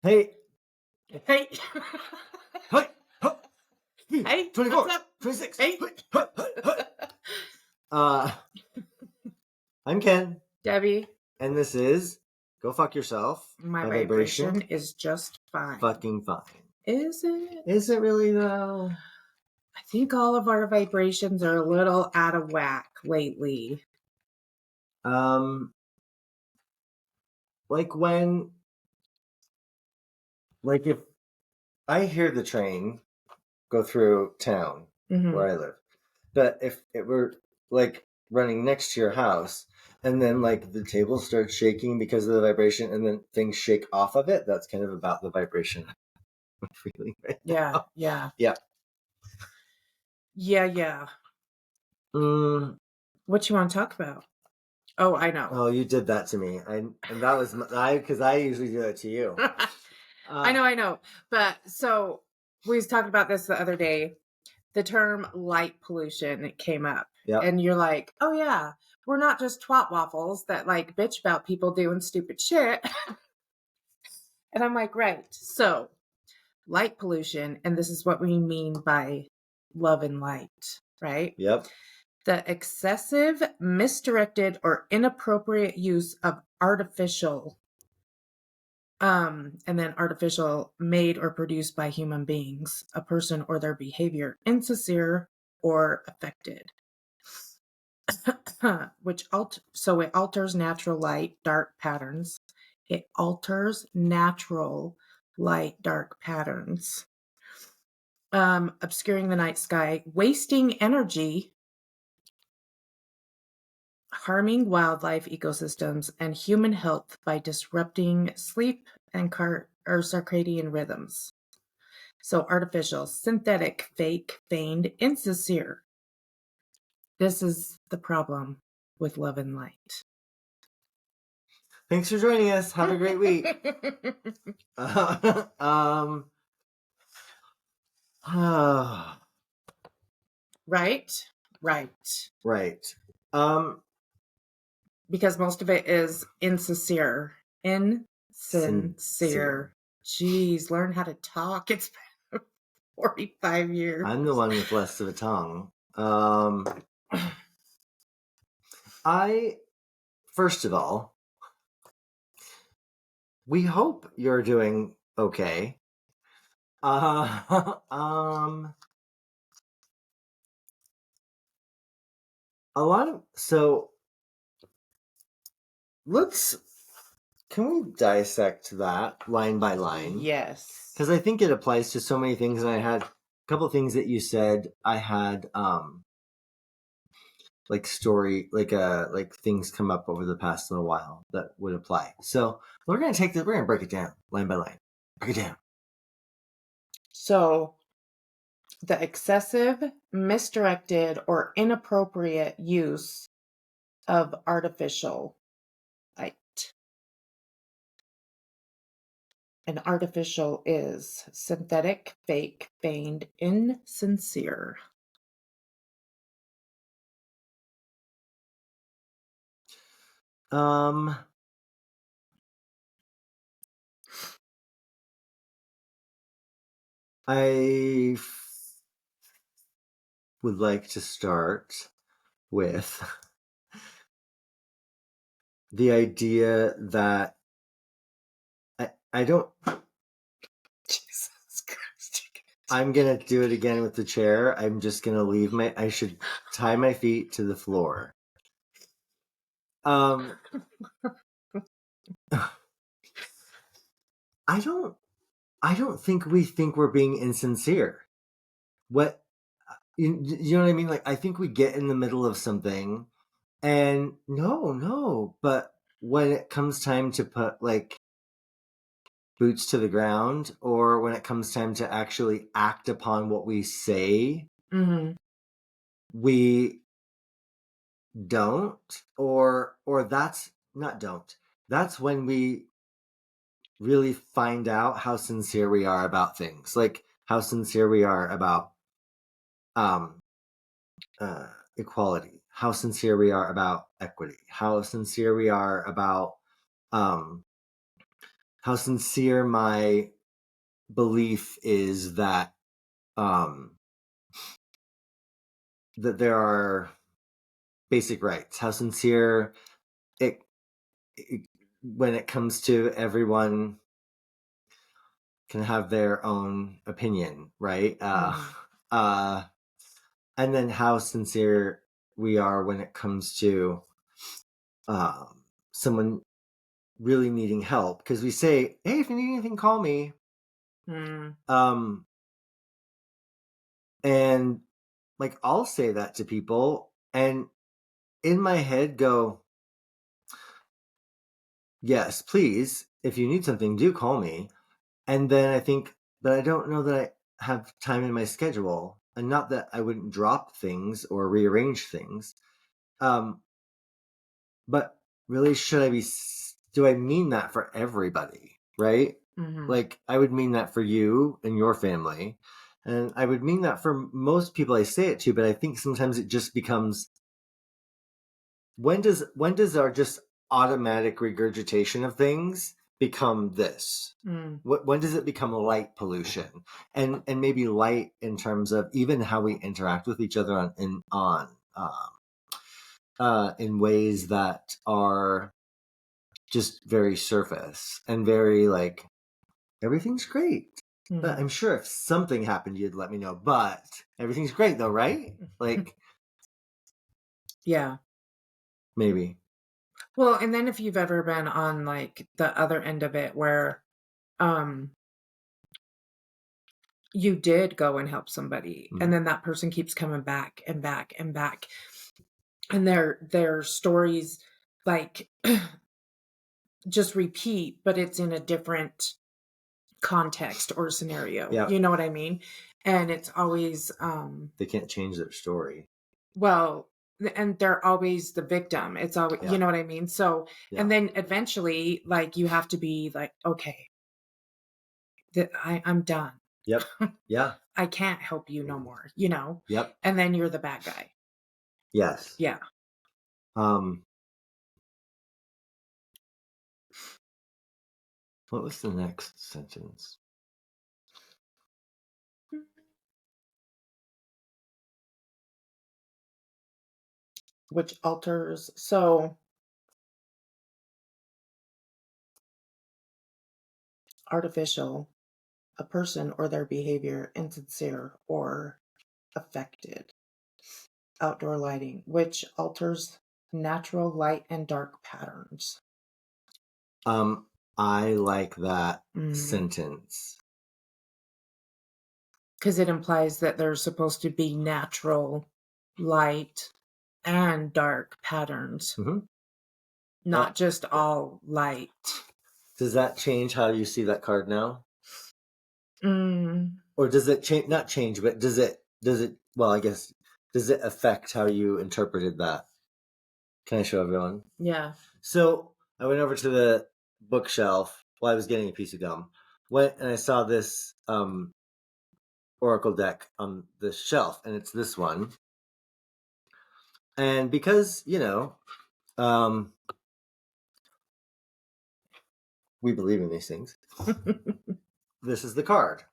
Hey, Hey. hey, huh, Hey, 24, what's up? 26. Hey. Uh, I'm Ken, Debbie, and this is Go Fuck Yourself. my vibration is just fine. Fucking fine. Is it? Is it really though? I think all of our vibrations are a little out of whack lately. Like if I hear the train go through town where I live, but if it were like running next to your house and then like the table starts shaking because of the vibration and then things shake off of it, that's kind of about the vibration I'm feeling right now. Yeah. What you want to talk about? Oh, I know. Oh, you did that to me. And that was because I usually do that to you. I know. But so we was talking about this the other day. The term light pollution came up. Yep. And you're like, oh yeah, we're not just twat waffles that like bitch about people doing stupid shit. And I'm like, right. So light pollution, and this is what we mean by love and light, right? Yep. The excessive, misdirected, or inappropriate use of artificial, and then artificial made or produced by human beings, a person or their behavior, insincere or affected. So it alters natural light, dark patterns. It alters natural light, dark patterns. Obscuring the night sky, wasting energy, harming wildlife ecosystems and human health by disrupting sleep and circadian rhythms. So artificial, synthetic, fake, feigned, insincere. This is the problem with love and light. Thanks for joining us. Have a great week. Right. Because most of it is insincere. Insincere. Jeez, learn how to talk. It's been 45 years. I'm the one with less of a tongue. First of all, we hope you're doing okay. Can we dissect that line by line? Yes. Because I think it applies to so many things, and I had a couple of things that you said. I had like things come up over the past little while that would apply. So we're gonna break it down line by line. Break it down. So the excessive, misdirected, or inappropriate use of artificial light. And artificial is synthetic, fake, feigned, insincere. I would like to start with the idea that I don't. Jesus Christ. I'm going to do it again with the chair. I'm just going to I should tie my feet to the floor. I don't think we're being insincere. What, you know what I mean? Like, I think we get in the middle of something and no, but when it comes time to put like boots to the ground, or when it comes time to actually act upon what we say, we don't, or that's not don't. That's when we really find out how sincere we are about things, like how sincere we are about equality, how sincere we are about equity, how sincere we are about how sincere my belief is that that there are basic rights. How sincere it when it comes to everyone can have their own opinion, right? And then how sincere we are when it comes to someone really needing help, because we say, hey, if you need anything, call me. And like, I'll say that to people and in my head go, yes, please, if you need something, do call me. And then I think, but I don't know that I have time in my schedule, and not that I wouldn't drop things or rearrange things. But really, do I mean that for everybody, right? Like, I would mean that for you and your family, and I would mean that for most people I say it to, but I think sometimes it just becomes, when does our just automatic regurgitation of things become this? When does it become light pollution? And maybe light in terms of even how we interact with each other in ways that are just very surface and very like, everything's great. But I'm sure if something happened, you'd let me know. But everything's great though, right? Like, yeah. maybe. Well, and then if you've ever been on like the other end of it where you did go and help somebody and then that person keeps coming back and back and back, and their stories like just repeat, but it's in a different context or scenario. Yeah. You know what I mean? And it's always They can't change their story. well, and they're always the victim. It's always, you know what I mean? So, and then eventually, like, you have to be like, okay, I'm done. Yep. Yeah. I can't help you no more, you know? Yep. And then you're the bad guy. Yes. Yeah. What was the next sentence? Which alters, so artificial, a person or their behavior insincere or affected. Outdoor lighting, which alters natural light and dark patterns. I like that sentence. Because it implies that there's supposed to be natural light and dark patterns, not just all light. Does that change how you see that card now? Or does it change? Not change, but does it? Well, I guess, does it affect how you interpreted that? Can I show everyone? Yeah. So I went over to the bookshelf while I was getting a piece of gum. Went and I saw this oracle deck on the shelf, and it's this one. And because, we believe in these things, this is the card.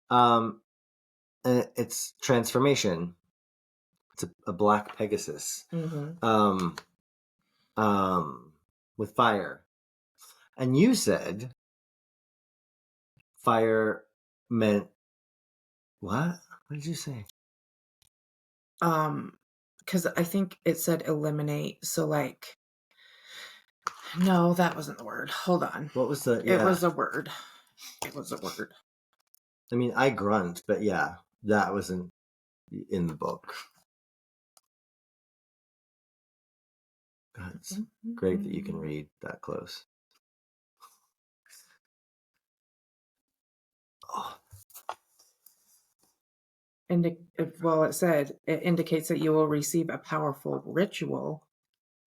And it's transformation. It's a black Pegasus. With fire. And you said fire meant what? What did you say? Because I think it said eliminate. So like, no, that wasn't the word. Hold on. What was the? It was a word. It was a word. I mean, I grunt, but yeah, that wasn't in the book. It's great that you can read that close. Oh. Well, it said it indicates that you will receive a powerful ritual.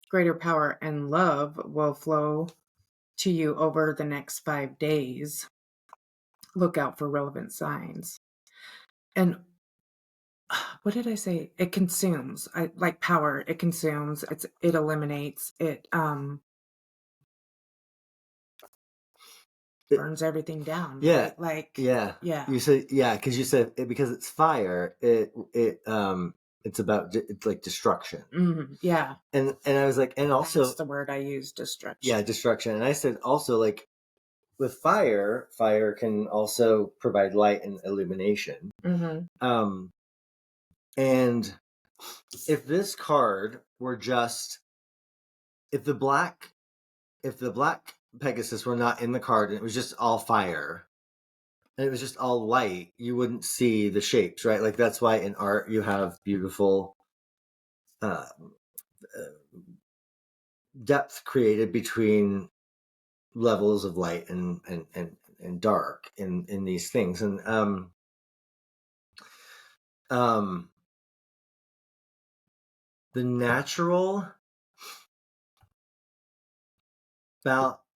Greater power and love will flow to you over the next 5 days. Look out for relevant signs. And what did I say? It consumes. I like power. It consumes. It eliminates. It burns everything down, Yeah. right? Like, Yeah. yeah. You said, yeah, because you said because it's fire, it's about it's like destruction. Yeah. And I was like, and also, That's the word I use, destruction. yeah, destruction. And I said also, like, with fire can also provide light and illumination. And if this card were just, if the black Pegasus were not in the card and it was just all fire and it was just all light, you wouldn't see the shapes, right? Like, that's why in art you have beautiful uh, depth created between levels of light and dark in these things. And the natural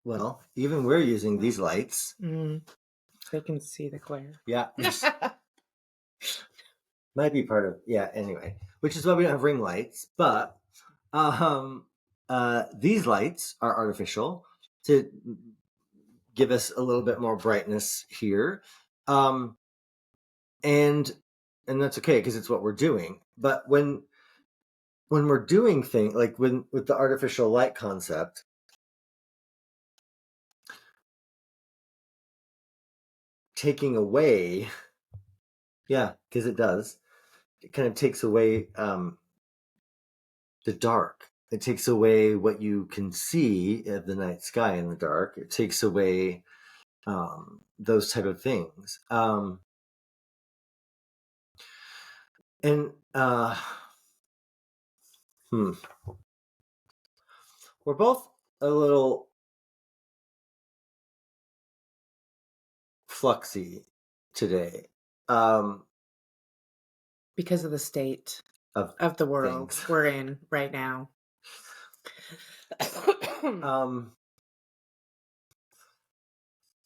well, even we're using these lights. They can see the glare. Yeah. Might be part of, yeah, anyway, which is why we don't have ring lights. But these lights are artificial to give us a little bit more brightness here. And that's okay because it's what we're doing. But when we're doing things like with the artificial light concept, taking away, yeah, because it does, it kind of takes away the dark. It takes away what you can see of the night sky in the dark. It takes away those type of things. And we're both a little fluxy today. Because of the state of the world we're in right now.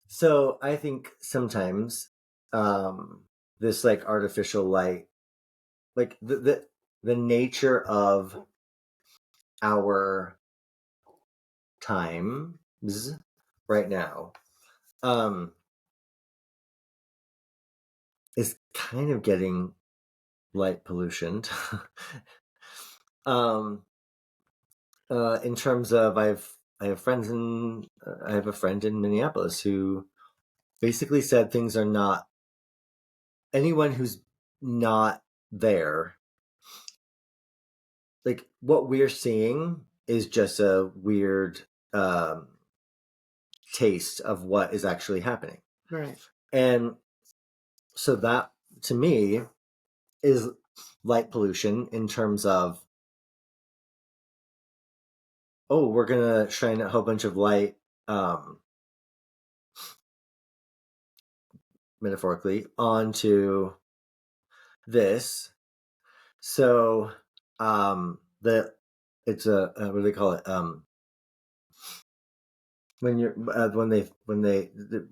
So I think sometimes this like artificial light, like the nature of our times right now is kind of getting light pollution. In terms of I have friends in I have a friend in Minneapolis who basically said things are not, anyone who's not there, like what we're seeing is just a weird taste of what is actually happening. Right. And so that to me is light pollution in terms of, oh, we're gonna shine a whole bunch of light, metaphorically, onto this. So it's a what do they call it? When you're when they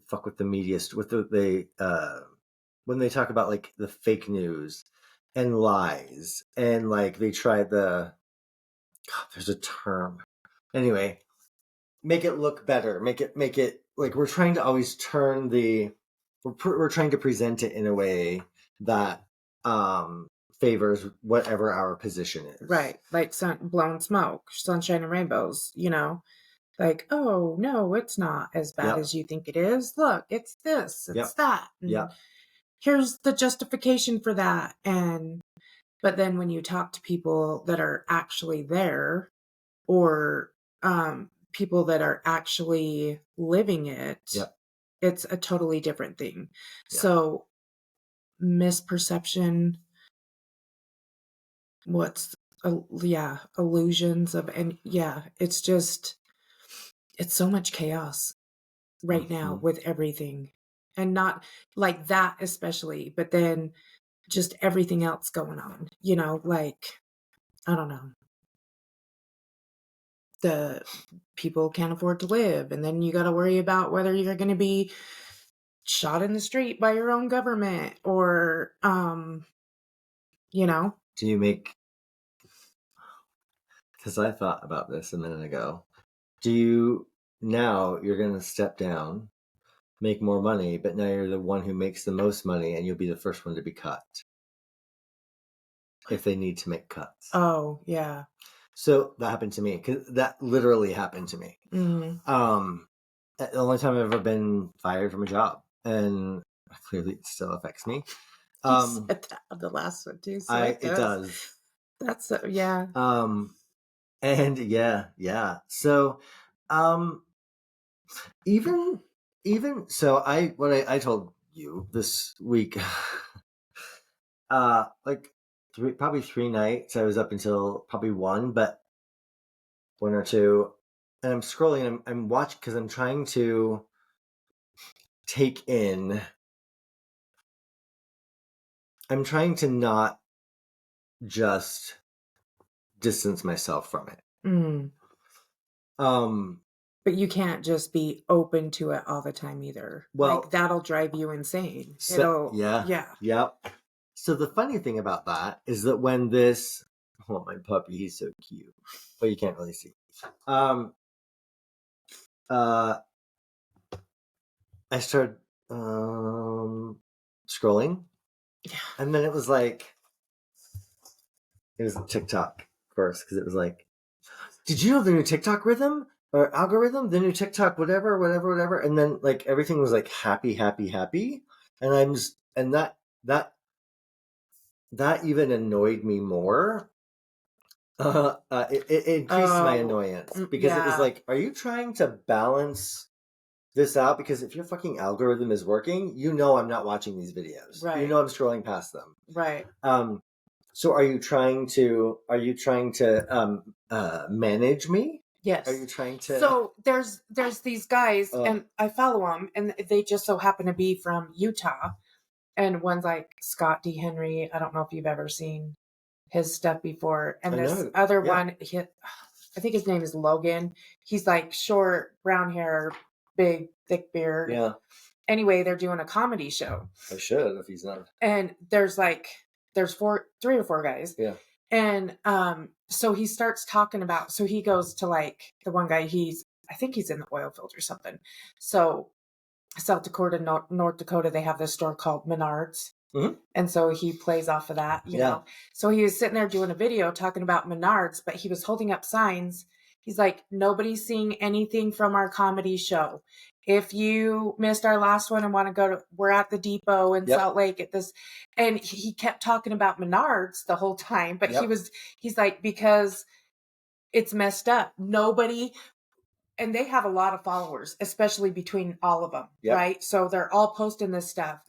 fuck with the media, with when they talk about like the fake news and lies, and like they try there's a term, anyway, make it look better, make it like we're trying to always turn we're trying to present it in a way that favors whatever our position is, right? Like blown smoke, sunshine and rainbows, like, oh no, it's not as bad as you think it is. Look, it's this, it's that, and here's the justification for that. But then when you talk to people that are actually there, or people that are actually living it, it's a totally different thing. So misperception, illusions of, and it's so much chaos right now with everything, and not like that especially, but then just everything else going on, like, I don't know, the people can't afford to live, and then you got to worry about whether you're going to be shot in the street by your own government, or do you make, because I thought about this a minute ago, do you, now you're going to step down make more money, but now you're the one who makes the most money and you'll be the first one to be cut if they need to make cuts. Oh, yeah. So that happened to me, because that literally happened to me. The only time I've ever been fired from a job, and clearly it still affects me. You said that on the last one too, so it does. That's yeah. And yeah. So, even so, I told you this week, like probably 3 nights. I was up until probably 1, but 1 or 2, and I'm scrolling. And I'm watching because I'm trying to take in. I'm trying to not just distance myself from it. But you can't just be open to it all the time either. Well, like that'll drive you insane. Yeah. So the funny thing about that is that when this, oh, my puppy, he's so cute, but you can't really see. I started scrolling, and then it was TikTok first, because it was like, did you know the new TikTok rhythm or algorithm, the new TikTok whatever, and then like everything was like happy, and I'm just, and that even annoyed me more. It increased my annoyance, because it was like, are you trying to balance this out? Because if your fucking algorithm is working, you know I'm not watching these videos. Right. You know I'm scrolling past them. Right. So are you trying to manage me? Yes. Are you trying to? So there's these guys, and I follow them, and they just so happen to be from Utah, and one's like Scott D. Henry. I don't know if you've ever seen his stuff before, and this other one, I think his name is Logan. He's like short, brown hair, big, thick beard. Yeah. Anyway, they're doing a comedy show. I should, if he's not. And there's 3 or 4 guys. Yeah. And so he starts talking about, so he goes to like the one guy, I think he's in the oil field or something. So South Dakota, North Dakota, they have this store called Menards. Mm-hmm. And so he plays off of that, you know. So he was sitting there doing a video talking about Menards, but he was holding up signs. He's like, nobody's seeing anything from our comedy show. If you missed our last one and want to go to, we're at the Depot in Salt Lake at this. And he kept talking about Menards the whole time, but he's like, because it's messed up. Nobody, and they have a lot of followers, especially between all of them, right? So they're all posting this stuff.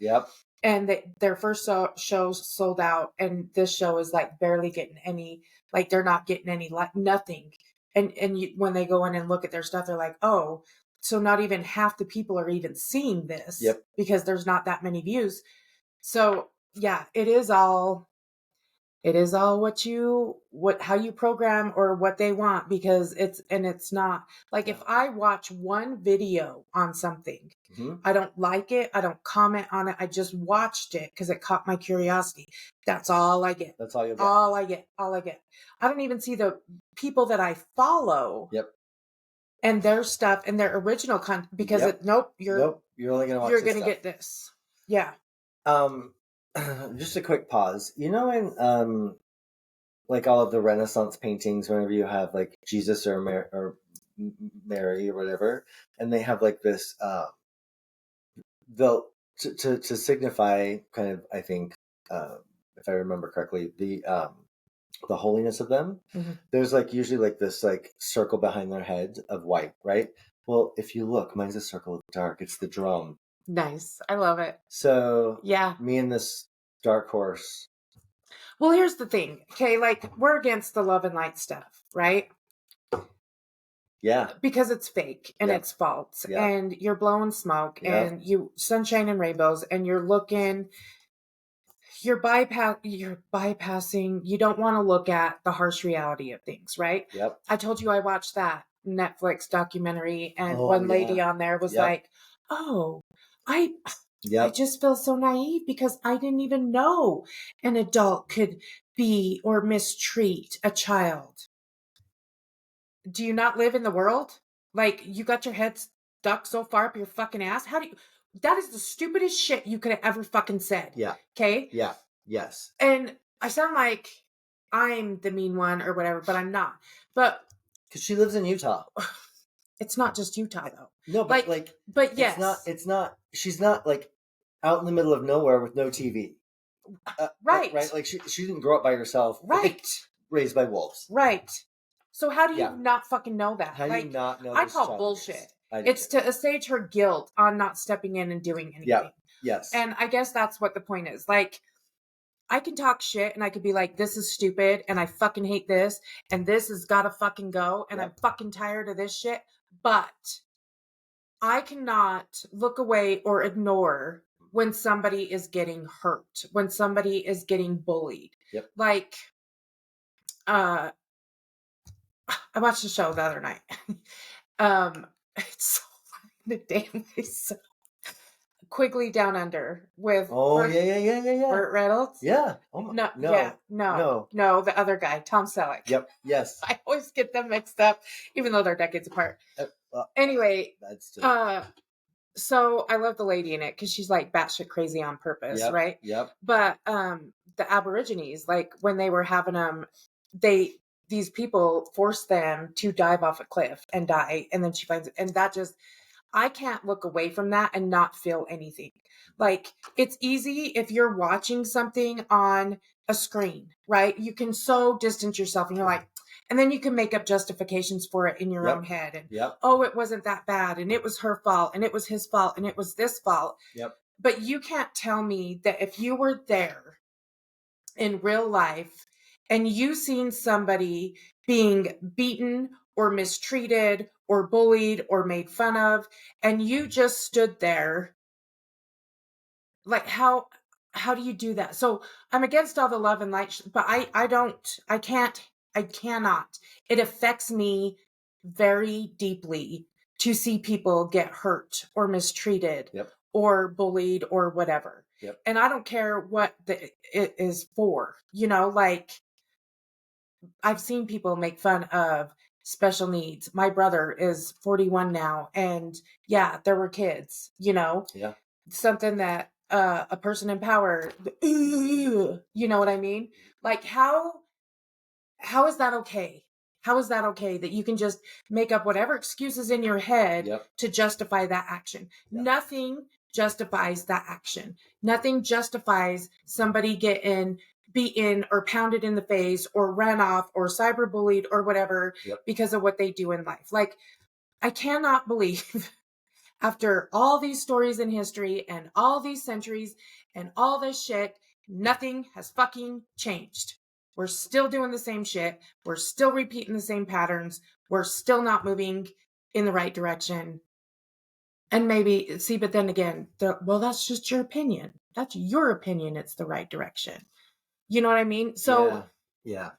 And their first show sold out, and this show is like barely getting any, like they're not getting any, like nothing. And when they go in and look at their stuff, they're like, oh, so not even half the people are even seeing this because there's not that many views. So yeah, it is all how you program or what they want, because it's not like, if I watch one video on something, I don't like it, I don't comment on it, I just watched it because it caught my curiosity. That's all I get. That's all you get. All I get. I don't even see the people that I follow. And their stuff and their original content, because you're only gonna watch. You're gonna get this. Yeah. Just a quick pause. You know, in like all of the Renaissance paintings, whenever you have like Jesus or Mary or whatever, and they have like this, they'll to signify kind of, I think, if I remember correctly, the holiness of them. There's like usually like this like circle behind their head of white, right? Well, if you look, mine's a circle of dark. It's the drum. Nice. I love it. So yeah, me and this dark horse. Well, here's the thing. Okay, like we're against the love and light stuff, right? Yeah. Because it's fake and it's false. And you're blowing smoke and sunshine and rainbows, and you're bypassing, you don't want to look at the harsh reality of things, right? I told you I watched that Netflix documentary, and one lady on there was like, oh, I just feel so naive because I didn't even know an adult could be or mistreat a child. Do you not live in the world? Like, you got your head stuck so far up your fucking ass? That is the stupidest shit you could have ever fucking said. Yeah. Okay? Yeah. Yes. And I sound like I'm the mean one or whatever, but I'm not. But Because she lives in Utah. it's not just Utah though. No, but like, but yes. It's not. She's not like out in the middle of nowhere with no TV. Right. Right. Like she didn't grow up by herself. Right. Like, raised by wolves. Right. So how do you Yeah. not fucking know that? How do you not know? I this call child bullshit. is? I do It's too. to assuage her guilt on not stepping in and doing anything. Yeah. Yes. And I guess that's what the point is. Like, I can talk shit and I could be like, this is stupid and I fucking hate this and this has got to fucking go and I'm fucking tired of this shit. But I cannot look away or ignore when somebody is getting hurt, when somebody is getting bullied. Yep. Like, I watched a show the other night. It's so funny. The damn so Quigley Down Under with Burt Reynolds. Yeah. No, the other guy, Tom Selleck. Yep. Yes. I always get them mixed up, even though they're decades apart. Anyway, that's so I love the lady in it because she's like batshit crazy on purpose, right? Yep. But the Aborigines, like when they were having them, these people forced them to dive off a cliff and die, and then she finds it, and that just, I can't look away from that and not feel anything. Like, it's easy if you're watching something on a screen, right? You can so distance yourself and you're like, and then you can make up justifications for it in your own head. And, oh, it wasn't that bad. And it was her fault. And it was his fault. And it was this fault. But you can't tell me that if you were there in real life and you seen somebody being beaten or mistreated or bullied or made fun of, and you just stood there, like, how do you do that? So I'm against all the love and light, but I cannot. It affects me very deeply to see people get hurt or mistreated or bullied or whatever. And I don't care what it is for, like, I've seen people make fun of special needs. My brother is 41 now, and yeah, there were kids, something that a person in power, you know what I mean? Like, how is that okay? How is that okay that you can just make up whatever excuses in your head to justify that action? Nothing justifies that action. Nothing justifies somebody getting beaten or pounded in the face or ran off or cyberbullied or whatever because of what they do in life. Like, I cannot believe after all these stories in history and all these centuries and all this shit, nothing has fucking changed. We're still doing the same shit. We're still repeating the same patterns. We're still not moving in the right direction. And maybe, see, but then again, well, that's just your opinion. That's your opinion. It's the right direction. You know what I mean? So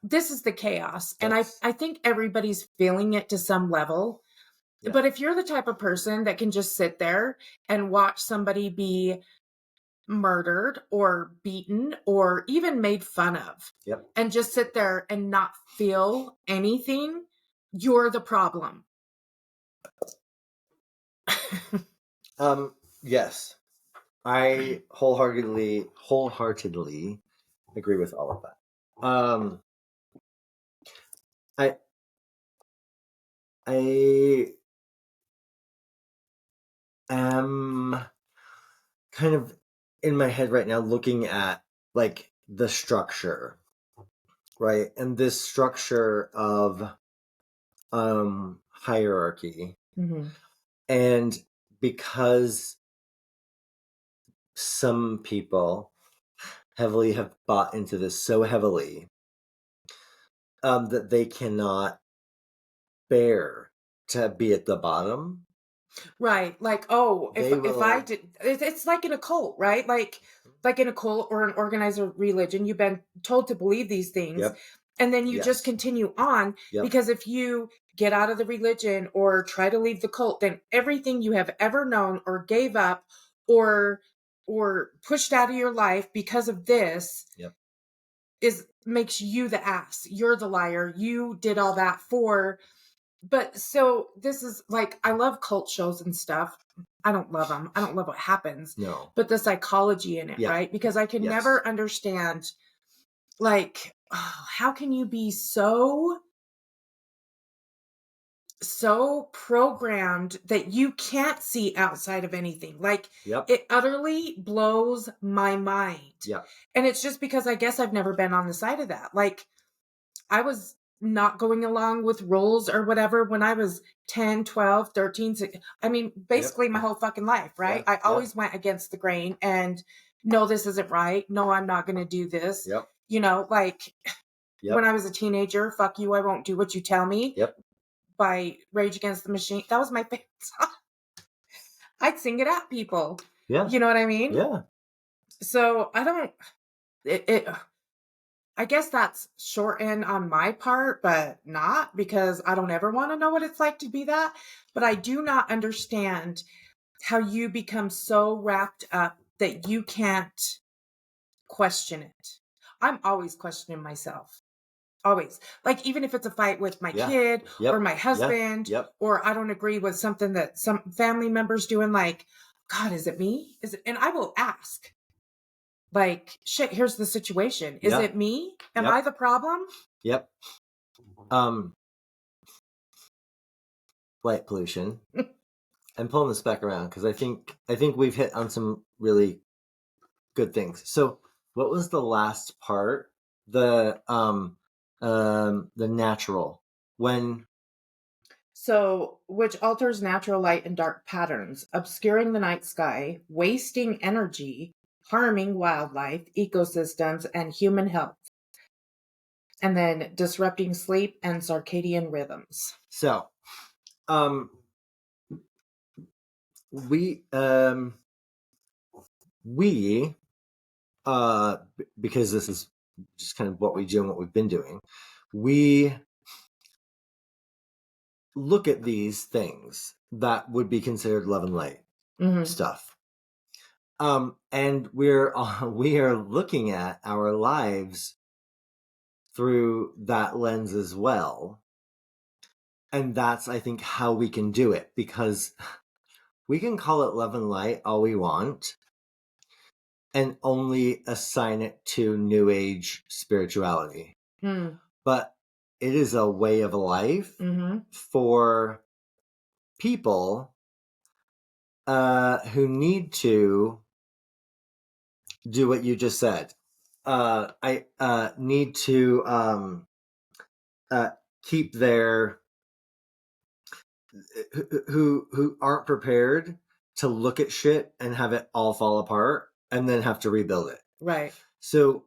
this is the chaos. And I think everybody's feeling it to some level. But if you're the type of person that can just sit there and watch somebody be murdered or beaten or even made fun of and just sit there and not feel anything, you're the problem. Yes. I wholeheartedly agree with all of that. I am kind of in my head right now looking at like the structure, right? And this structure of hierarchy. And because some people heavily have bought into this so heavily that they cannot bear to be at the bottom. Right. Like, oh, if I did, it's like in a cult, right? Like in a cult or an organized religion, you've been told to believe these things. And then you just continue on because if you get out of the religion or try to leave the cult, then everything you have ever known or gave up or pushed out of your life because of this makes you the ass. You're the liar. You did all that for. But so this is like, I love cult shows and stuff. I don't love them. I don't love what happens. No. But the psychology in it, Yeah. right? Because I can Yes. never understand, like, how can you be so programmed that you can't see outside of anything? Like, Yep. it utterly blows my mind. Yep. And it's just because I guess I've never been on the side of that. Like, I was not going along with rules or whatever when I was 10, 12, 13. I mean, basically my whole fucking life, right? Yeah. I always went against the grain and no, this isn't right. No, I'm not going to do this. Yep. You know, like Yep. when I was a teenager, fuck you, I won't do what you tell me. Yep. By Rage Against the Machine. That was my favorite song. I'd sing it at people. Yeah. You know what I mean? Yeah. So I don't, I guess that's short end on my part, but not because I don't ever want to know what it's like to be that. But I do not understand how you become so wrapped up that you can't question it. I'm always questioning myself. Always. Like, even if it's a fight with my kid or my husband, or I don't agree with something that some family members doing, like, God, is it me? Is it? And I will ask, like, shit, here's the situation. Is it me? Am I the problem? Yep. Light pollution. I'm pulling this back around because I think we've hit on some really good things. So what was the last part? The natural. When So, which alters natural light and dark patterns, obscuring the night sky, wasting energy, harming wildlife, ecosystems, and human health. And then disrupting sleep and circadian rhythms. So, we because this is just kind of what we do and what we've been doing, we look at these things that would be considered love and light stuff. And we are looking at our lives through that lens as well. And that's, I think, how we can do it, because we can call it love and light all we want and only assign it to New Age spirituality. But it is a way of life for people who need to do what you just said. I need to keep their who aren't prepared to look at shit and have it all fall apart and then have to rebuild it. Right. So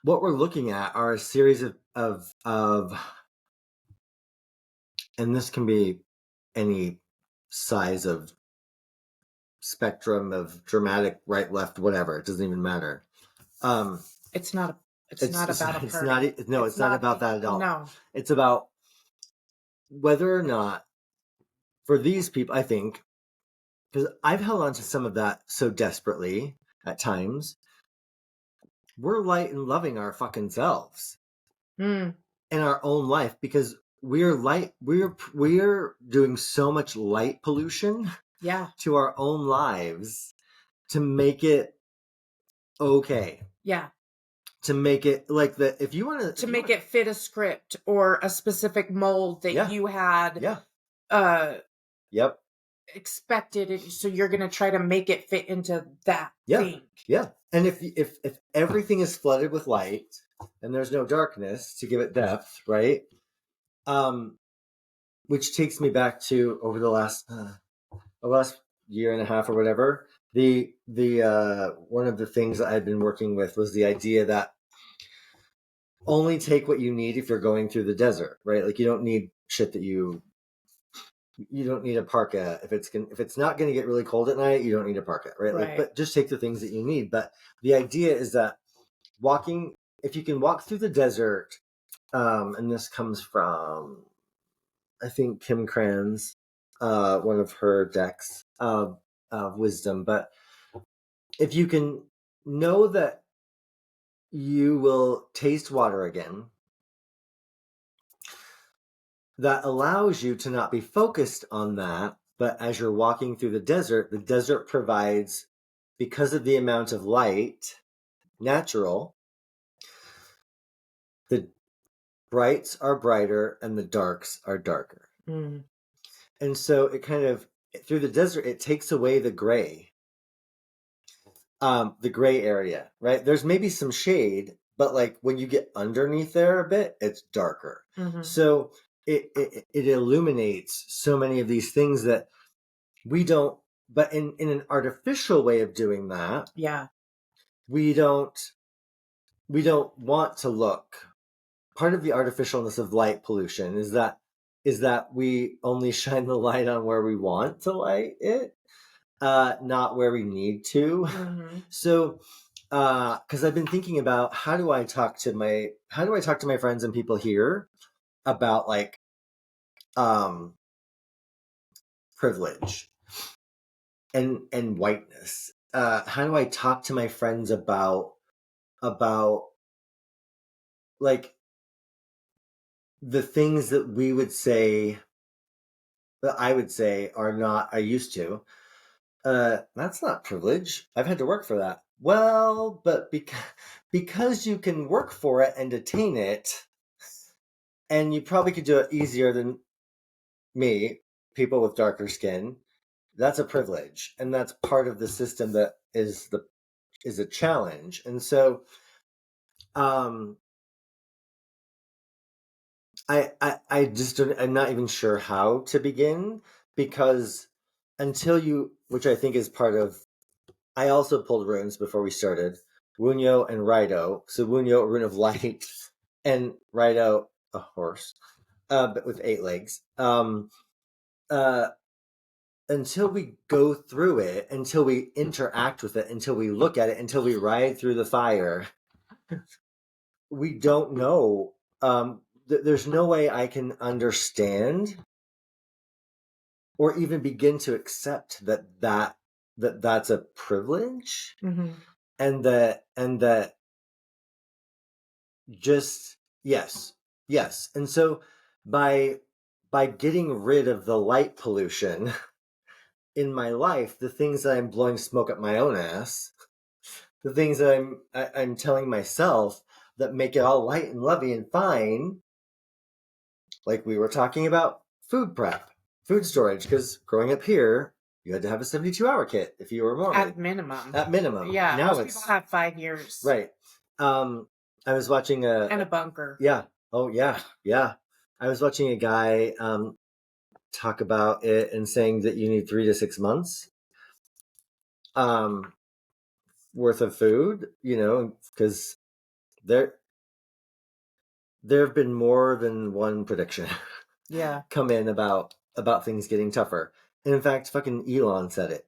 what we're looking at are a series of and this can be any size of spectrum of dramatic, right, left, whatever. It doesn't even matter. It's not about a party. It's not about that at all. No. It's about whether or not, for these people, I think, because I've held on to some of that so desperately at times, we're light and loving our fucking selves in our own life, because we're doing so much light pollution to our own lives to make it okay. Yeah. To make it like that, if you want to make it fit a script or a specific mold that you had expected, so you're going to try to make it fit into that thing. Yeah. And if everything is flooded with light and there's no darkness to give it depth, right? Which takes me back to over the last year and a half or whatever. The one of the things that I've been working with was the idea that only take what you need if you're going through the desert, right? Like, you don't need shit that you don't need a parka. If it's not going to get really cold at night, you don't need a parka, right? Like, but just take the things that you need. But the idea is that if you can walk through the desert, and this comes from, I think, Kim Cran's, one of her decks of wisdom. But if you can know that you will taste water again, that allows you to not be focused on that But as you're walking through the desert provides, because of the amount of light, natural, the brights are brighter and the darks are darker. Mm. And so it kind of, through the desert, it takes away the gray area, right? There's maybe some shade, but like when you get underneath there a bit, it's darker. Mm-hmm. So it illuminates so many of these things that we don't, but in an artificial way of doing that, Yeah. we don't want to look. Part of the artificialness of light pollution is that we only shine the light on where we want to light it, not where we need to. Mm-hmm. So, because I've been thinking about how do I talk to my friends and people here about like privilege and whiteness. How do I talk to my friends about like the things that we would say that I would say are not I used to. That's not privilege. I've had to work for that. Well, but because you can work for it and attain it, and you probably could do it easier than me, people with darker skin, that's a privilege. And that's part of the system that is a challenge. And so um I just don't, I'm not even sure how to begin, because until you, which I think is part of, I also pulled runes before we started, Wunyo and Raido. So Wunyo, a rune of light, and Raido, a horse, but with 8 legs. Uh, until we go through it, until we interact with it, until we look at it, until we ride through the fire, we don't know. There's no way I can understand or even begin to accept that's a privilege, Mm-hmm. and that just yes. And so by getting rid of the light pollution in my life, the things that I'm blowing smoke up my own ass, the things that I'm telling myself that make it all light and lovey and fine, like we were talking about food prep, food storage, because growing up here, you had to have a 72-hour kit if you were Mormon. At minimum. At minimum. Yeah. Now Most people have 5 years. Right. I was watching And a bunker. Yeah. Oh, yeah. Yeah. I was watching a guy talk about it and saying that you need 3 to 6 months worth of food, because there have been more than one prediction Yeah. come in about things getting tougher. And in fact, fucking Elon said it.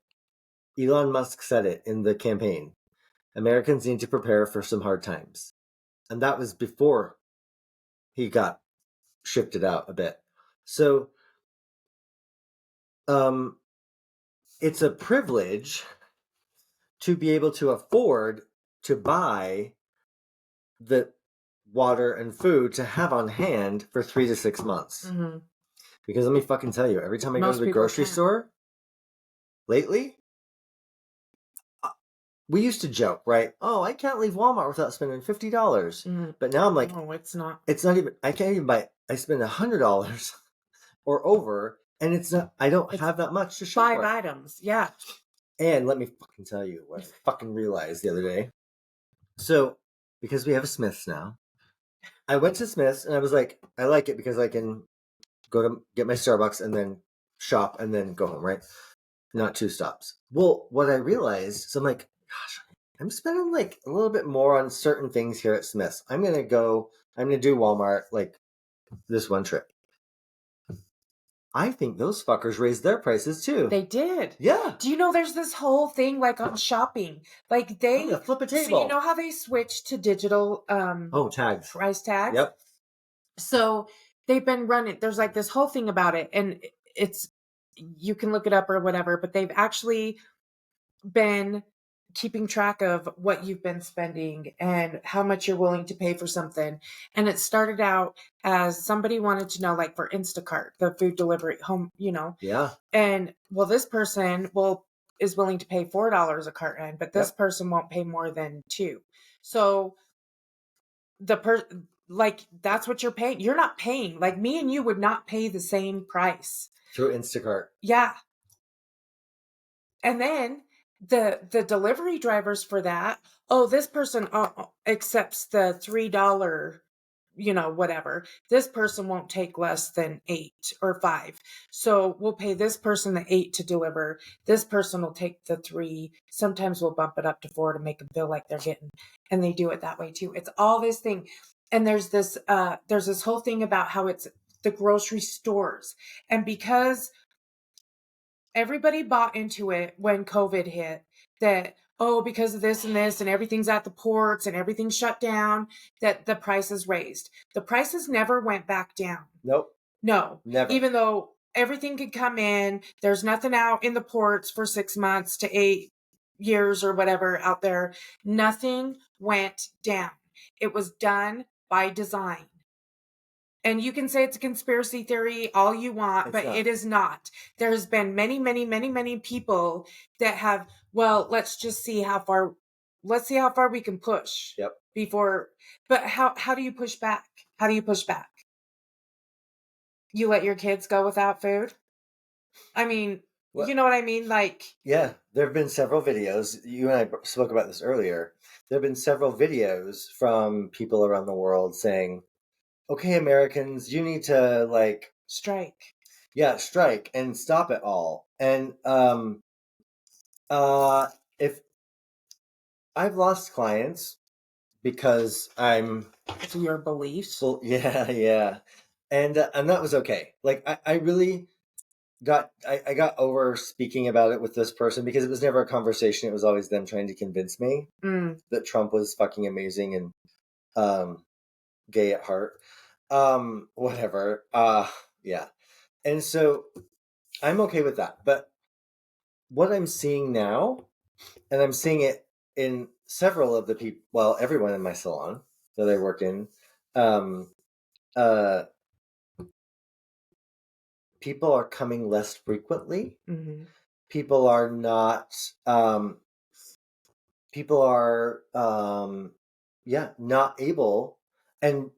Elon Musk said it in the campaign. Americans need to prepare for some hard times. And that was before he got shifted out a bit. So it's a privilege to be able to afford to buy the water and food to have on hand for 3 to 6 months. Mm-hmm. Because let me fucking tell you, every time I go Most to the people grocery can't. store lately, we used to joke, right? Oh, I can't leave Walmart without spending $50. Mm-hmm. But now I'm like, no, it's not. It's not even, I can't even buy, I spend $100 or over, and it's not, I don't have that much to shop 5 for. items. Yeah. And let me fucking tell you what I fucking realized the other day. So, because we have a Smith's now, I went to Smith's and I was like, I like it because I can go to get my Starbucks and then shop and then go home, right? Not 2 stops. Well, what I realized, so I'm like, gosh, I'm spending like a little bit more on certain things here at Smith's. I'm going to do Walmart like this one trip. I think those fuckers raised their prices too. They did. Yeah. Do you know there's this whole thing like on shopping? Like I'm they gonna flip a table. So you know how they switched to digital tags. price tags? Yep. So they've been running, there's like this whole thing about it, and it's, you can look it up or whatever, but they've actually been keeping track of what you've been spending and how much you're willing to pay for something. And it started out as somebody wanted to know, like for Instacart, the food delivery home, Yeah. and well, this person is willing to pay $4 a carton, but this person won't pay more than $2. So like that's what you're paying. You're not paying, like me and you would not pay the same price Through Instacart. Yeah. And then the delivery drivers for that, oh, this person accepts the $3, whatever. This person won't take less than 8 or 5. So we'll pay this person the 8 to deliver. This person will take the 3. Sometimes we'll bump it up to 4 to make them feel like they're getting, and they do it that way too. It's all this thing. And there's this whole thing about how it's the grocery stores. And because everybody bought into it when COVID hit, that, oh, because of this and this and everything's at the ports and everything's shut down, that the prices raised. The prices never went back down. Nope. No. Never. Even though everything could come in, there's nothing out in the ports for 6 months to 8 years or whatever out there. Nothing went down. It was done by design. And you can say it's a conspiracy theory all you want, but it is not. There's been many, many, many, many people that have, well, let's see how far we can push. Yep. Before, but how do you push back? How do you push back? You let your kids go without food? I mean, you know what I mean? Like, yeah, there have been several videos. You and I spoke about this earlier. There have been several videos from people around the world saying, okay, Americans, you need to strike. Yeah, strike and stop it all. And if I've lost clients because I'm to your beliefs. Well, yeah. And that was okay. Like I really got over speaking about it with this person because it was never a conversation. It was always them trying to convince me that Trump was fucking amazing and gay at heart. Whatever. Yeah. And so I'm okay with that. But what I'm seeing now, and I'm seeing it in several of the people, well, everyone in my salon that I work in, people are coming less frequently. Mm-hmm. People are not, not able, and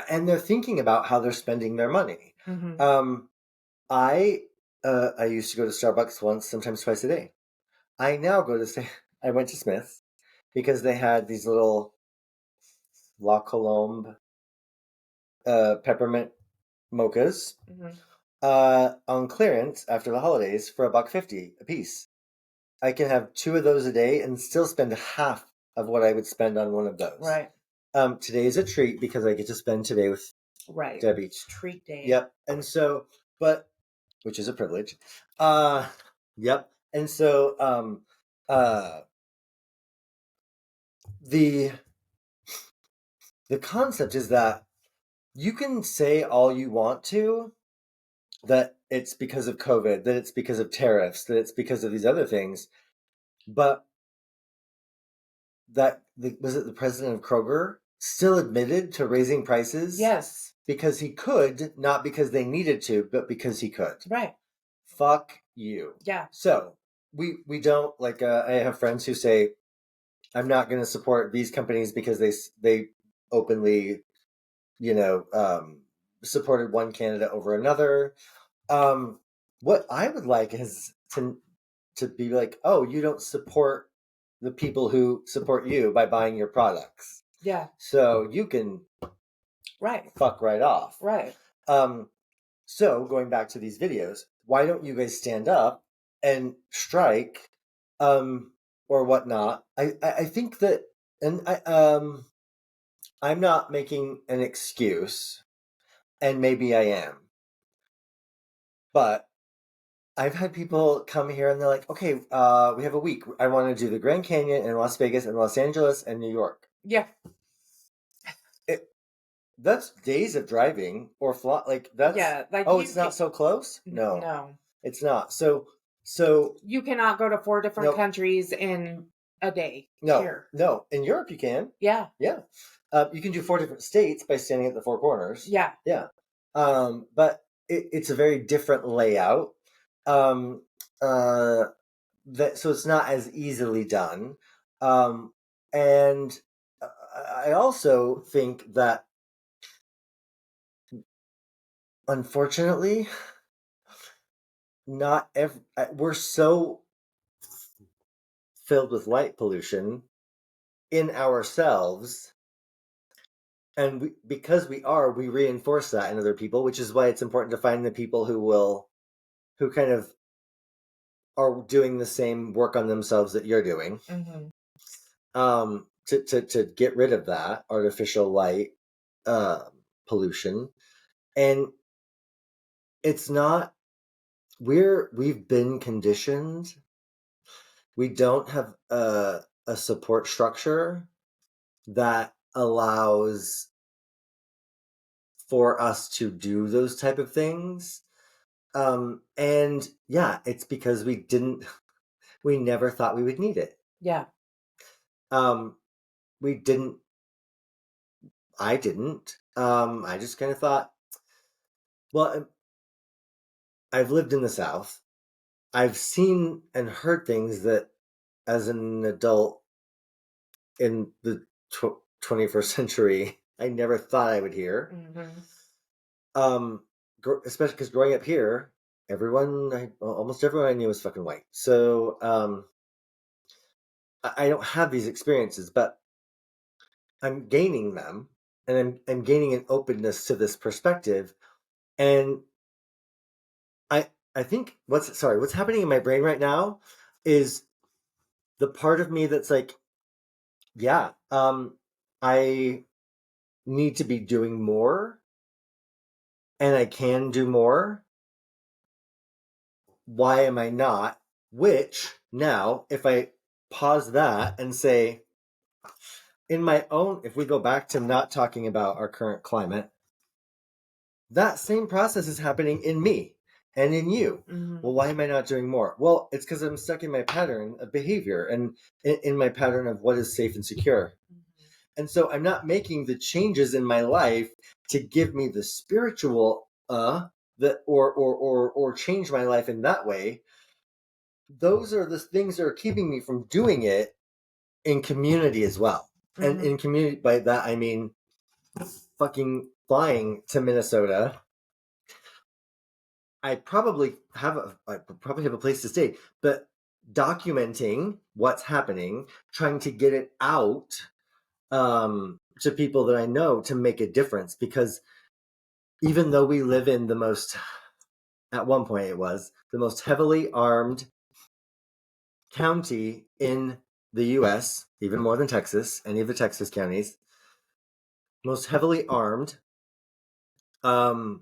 they're thinking about how they're spending their money. Mm-hmm. I used to go to Starbucks once, sometimes twice a day. I now I went to Smith's because they had these little La Colombe peppermint mochas on clearance after the holidays for $1.50 a piece. I can have 2 of those a day and still spend half of what I would spend on one of those. Right. Today is a treat because I get to spend today with Debbie. It's treat day. Yep. And so, which is a privilege. Yep. And so, the concept is that you can say all you want to, that it's because of COVID, that it's because of tariffs, that it's because of these other things, but was it the president of Kroger still admitted to raising prices? Yes. Because he could, not because they needed to, but because he could. Right. Fuck you. Yeah. So we don't I have friends who say, I'm not going to support these companies because they openly, supported one candidate over another. What I would like is to be like, oh, you don't support the people who support you by buying your products. Yeah. So you can fuck right off. Right. So going back to these videos, why don't you guys stand up and strike or whatnot? I think that, and I'm not making an excuse, and maybe I am, but I've had people come here and they're like, okay, we have a week. I want to do the Grand Canyon in Las Vegas and Los Angeles and New York. Yeah. That's days of driving or fly. That's, yeah. It's not so close? No, it's not. So you cannot go to 4 different countries in a day No, here. no. In Europe, you can. Yeah. Yeah. You can do 4 different states by standing at the 4 corners. Yeah. Yeah. But it's a very different layout. Um, uh, so it's not as easily done. And I also think that, unfortunately, not every, we're so filled with light pollution in ourselves, and because we reinforce that in other people, which is why it's important to find the people who kind of are doing the same work on themselves that you're doing, to get rid of that artificial light pollution. And it's not, we've been conditioned. We don't have a support structure that allows for us to do those type of things. And yeah, it's because we never thought we would need it. Yeah. We didn't, I didn't. I just kind of thought, well, I've lived in the South. I've seen and heard things that as an adult in the 21st century, I never thought I would hear. Especially because growing up here, almost everyone I knew was fucking white. So I don't have these experiences, but I'm gaining them, and I'm gaining an openness to this perspective. And I think what's happening in my brain right now is the part of me that's like, yeah, I need to be doing more, and I can do more. Why am I not? Which now, if I pause that and say, in my own, if we go back to not talking about our current climate, that same process is happening in me and in you. Well, why am I not doing more? Well, it's because I'm stuck in my pattern of behavior and in my pattern of what is safe and secure. And so I'm not making the changes in my life to give me the spiritual that or change my life in that way. Those are the things that are keeping me from doing it in community as well. And in community, by that I mean fucking flying to Minnesota. I probably have a place to stay, but documenting what's happening, trying to get it out to people that I know to make a difference. Because even though we live in at one point it was the most heavily armed county in the US, even more than Texas, any of the Texas counties, most heavily armed, kind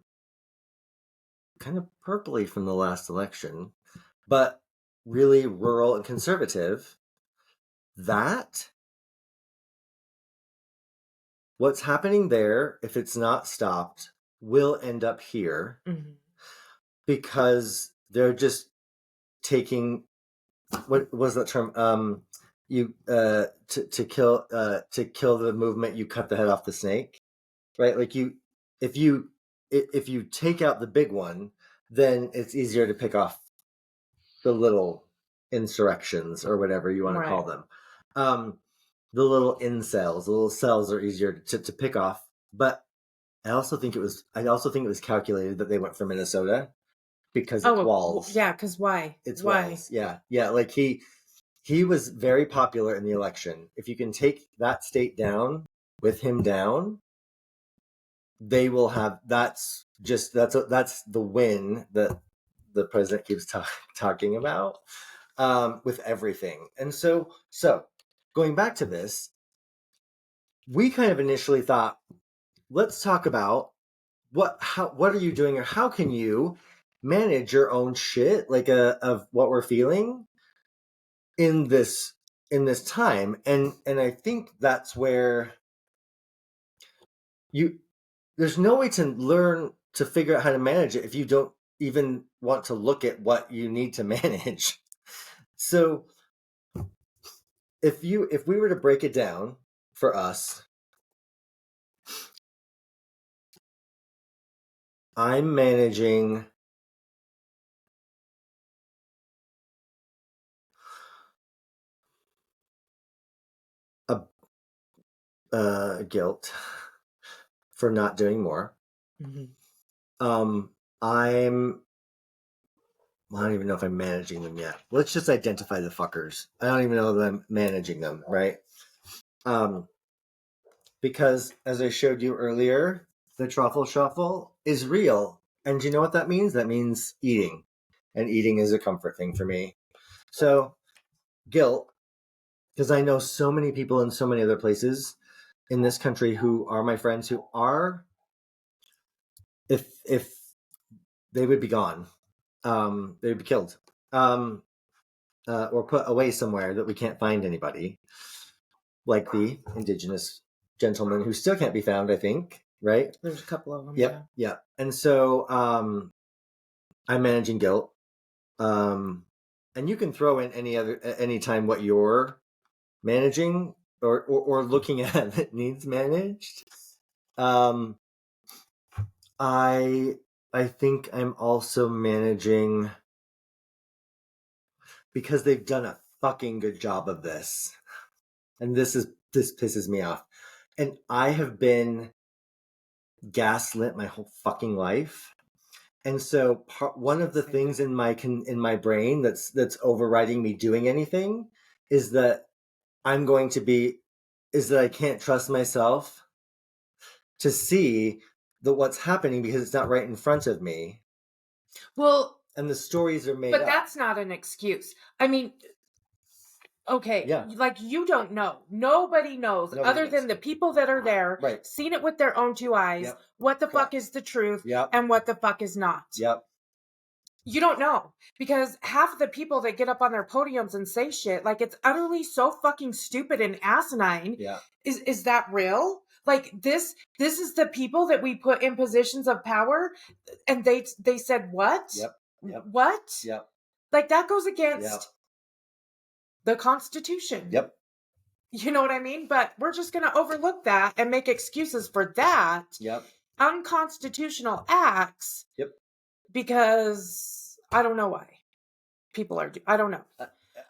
of purpley from the last election, but really rural and conservative. That what's happening there, if it's not stopped, will end up here because they're just taking, what was that term? You to kill the movement, you cut the head off the snake, right? Like if you take out the big one, then it's easier to pick off the little insurrections or whatever you want to call them. The little incels, the little cells are easier to pick off. But I also think it was calculated that they went for Minnesota because it's walls. Yeah, because why? It's why? walls. Yeah. Like he was very popular in the election. If you can take that state down with him down, they will have, that's the win that the president keeps talking about with everything. And so going back to this, we kind of initially thought, let's talk about what are you doing, or how can you manage your own shit, like of what we're feeling in this time. And I think that's where there's no way to learn to figure out how to manage it if you don't even want to look at what you need to manage. So if we were to break it down for us, I'm managing guilt for not doing more. Mm-hmm. I don't even know if I'm managing them yet. Let's just identify the fuckers. I don't even know that I'm managing them, right? Because as I showed you earlier, the truffle shuffle is real. And do you know what that means? That means eating. And eating is a comfort thing for me. So, guilt, because I know so many people in so many other places in this country who are my friends who are, if they would be gone, they would be killed, or put away somewhere that we can't find anybody, like the indigenous gentleman who still can't be found, I think, right? There's a couple of them. Yep, yeah. And so I'm managing guilt. And you can throw in any time what you're managing or looking at that needs managed. I think I'm also managing, because they've done a fucking good job of this. And this pisses me off. And I have been gaslit my whole fucking life. And so one of the things in my brain that's overriding me doing anything is that I can't trust myself to see what's happening because it's not right in front of me. Well, And the stories are made but up. that's not an excuse. I mean, okay, Yeah. like you don't know. Nobody knows other than the people that are there, right, seen it with their own two eyes, Yep. what the Correct. fuck is the truth Yep. and what the fuck is not. Yep. You don't know, because half of the people that get up on their podiums and say shit, like, it's utterly so fucking stupid and asinine. Yeah. Is that real? Like, this is the people that we put in positions of power, and they said what? Yep. Yep. What? Yep. Like, that goes against Yep. the Constitution. Yep. You know what I mean? But we're just going to overlook that and make excuses for that. Yep. Unconstitutional acts. Yep. Because I don't know why people are. I don't know.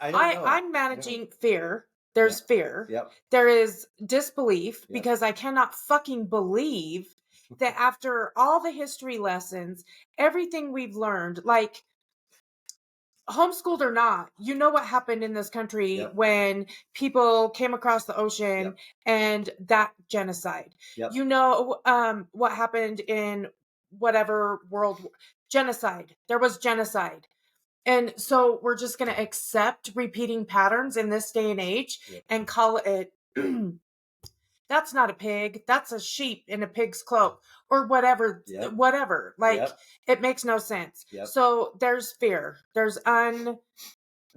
I don't know. I'm managing fear. There's fear. Yep. There is disbelief, because I cannot fucking believe that after all the history lessons, everything we've learned, like, homeschooled or not, you know what happened in this country when people came across the ocean and that genocide. You know what happened in whatever world genocide. There was genocide. And so we're just going to accept repeating patterns in this day and age and call it that's not a pig, that's a sheep in a pig's cloak, or whatever. Like, it makes no sense. So there's fear. There's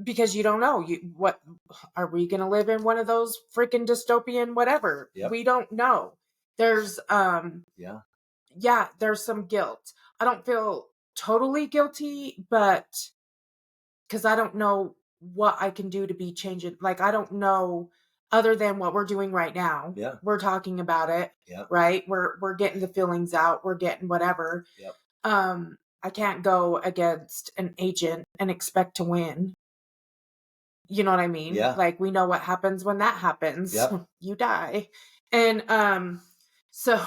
because you don't know what are we going to live in, one of those freaking dystopian whatever. We don't know. There's there's some guilt. I don't feel totally guilty, but because I don't know what I can do to be changing. Like, I don't know, other than what we're doing right now. We're talking about it, right? We're getting the feelings out. We're getting whatever. I can't go against an agent and expect to win. You know what I mean? Like, we know what happens when that happens. You die. And so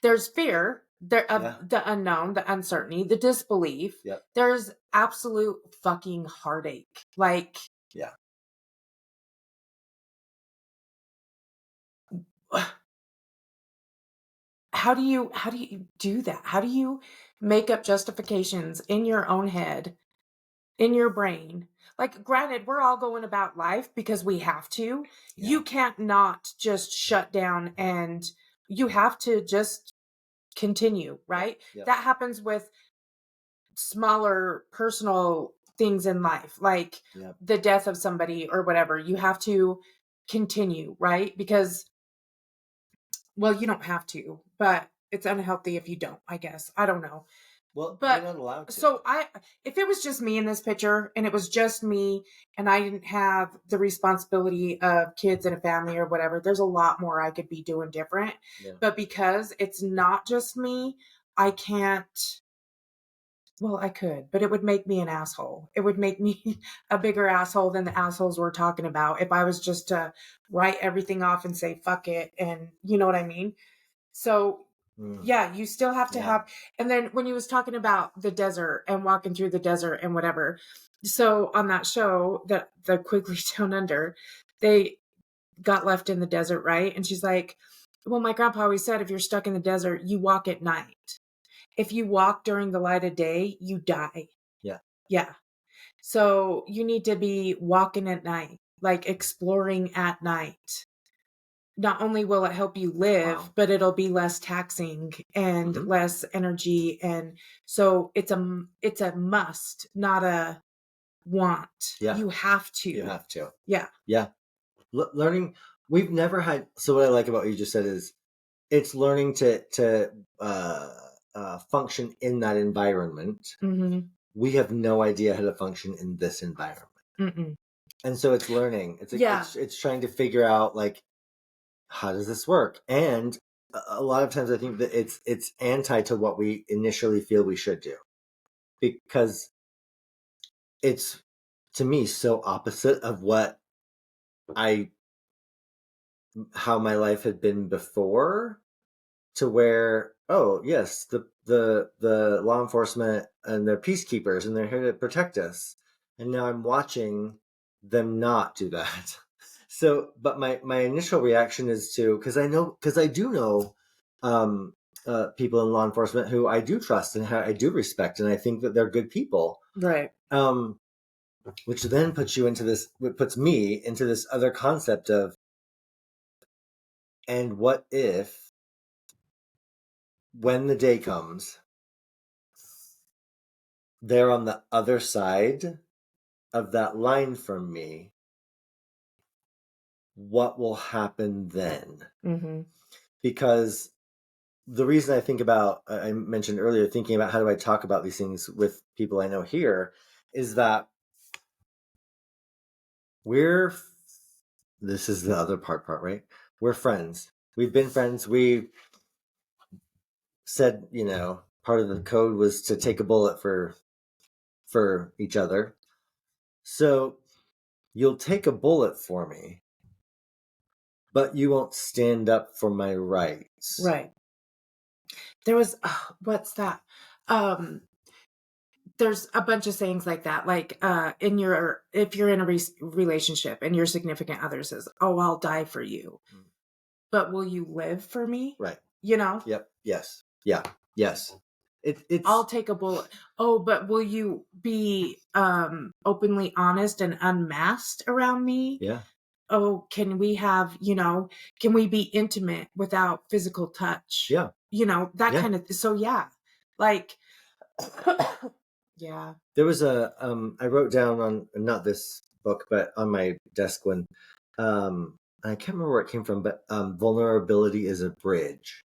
there's fear there of the unknown, the uncertainty, the disbelief. There's absolute fucking heartache. Like, how do you do that? How do you make up justifications in your own head, in your brain? Like, granted, we're all going about life because we have to. You can't not just shut down, and you have to just continue, right? That happens with smaller personal things in life, like the death of somebody or whatever. You have to continue, right? Because, well, you don't have to, but it's unhealthy if you don't, I guess. I don't know. Well, you're But not allowed to. so if it was just me in this picture and it was just me and I didn't have the responsibility of kids and a family or whatever, there's a lot more I could be doing different. Yeah. But because it's not just me, I can't. Well, I could, but it would make me an asshole. It would make me a bigger asshole than the assholes we're talking about if I was just to write everything off and say fuck it, and you know what I mean? So Mm. yeah, you still have to Yeah. have. And then when he was talking about the desert and walking through the desert and whatever, so on that show, the Quigley Down Under, they got left in the desert, right? And she's like, well, my grandpa always said, if you're stuck in the desert, you walk at night. If you walk during the light of day, you die. Yeah. Yeah. So you need to be walking at night, like exploring at night. Not only will it help you live, Wow. but it'll be less taxing and Mhm. less energy. And so it's a must, not a want. Yeah. You have to. You have to. Yeah. Yeah. Learning. We've never had. So what I like about what you just said is it's learning to function in that environment. Mm-hmm. We have no idea how to function in this environment, Mm-mm. and so it's learning. Yeah. It's trying to figure out like how does this work, and a lot of times I think that it's anti to what we initially feel we should do because it's to me so opposite of what I how my life had been before to where oh yes the law enforcement and they're peacekeepers and they're here to protect us and now I'm watching them not do that. So but my initial reaction is to because I do know um people in law enforcement who I do trust and I do respect and I think that they're good people, Right. which then puts me into this other concept of and what if when the day comes they're on the other side of that line from me, what will happen then? Mm-hmm. Because the reason I think about, I mentioned earlier, thinking about how do I talk about these things with people I know here, is that we're, this is the other part, right? We're friends. We've been friends. We said, part of the code was to take a bullet for each other. So you'll take a bullet for me, but you won't stand up for my rights. Right. There was what's that? There's a bunch of sayings like that. Like if you're in a relationship and your significant other says, "Oh, I'll die for you," but will you live for me? Right. You know. Yep. Yes. Yeah. Yes. It's I'll take a bullet. Oh, but will you be openly honest and unmasked around me? yeah. Oh, can we can we be intimate without physical touch? Yeah. That Yeah. kind of so yeah. Like yeah. There was I wrote down on not this book, but on my desk when I can't remember where it came from, but vulnerability is a bridge.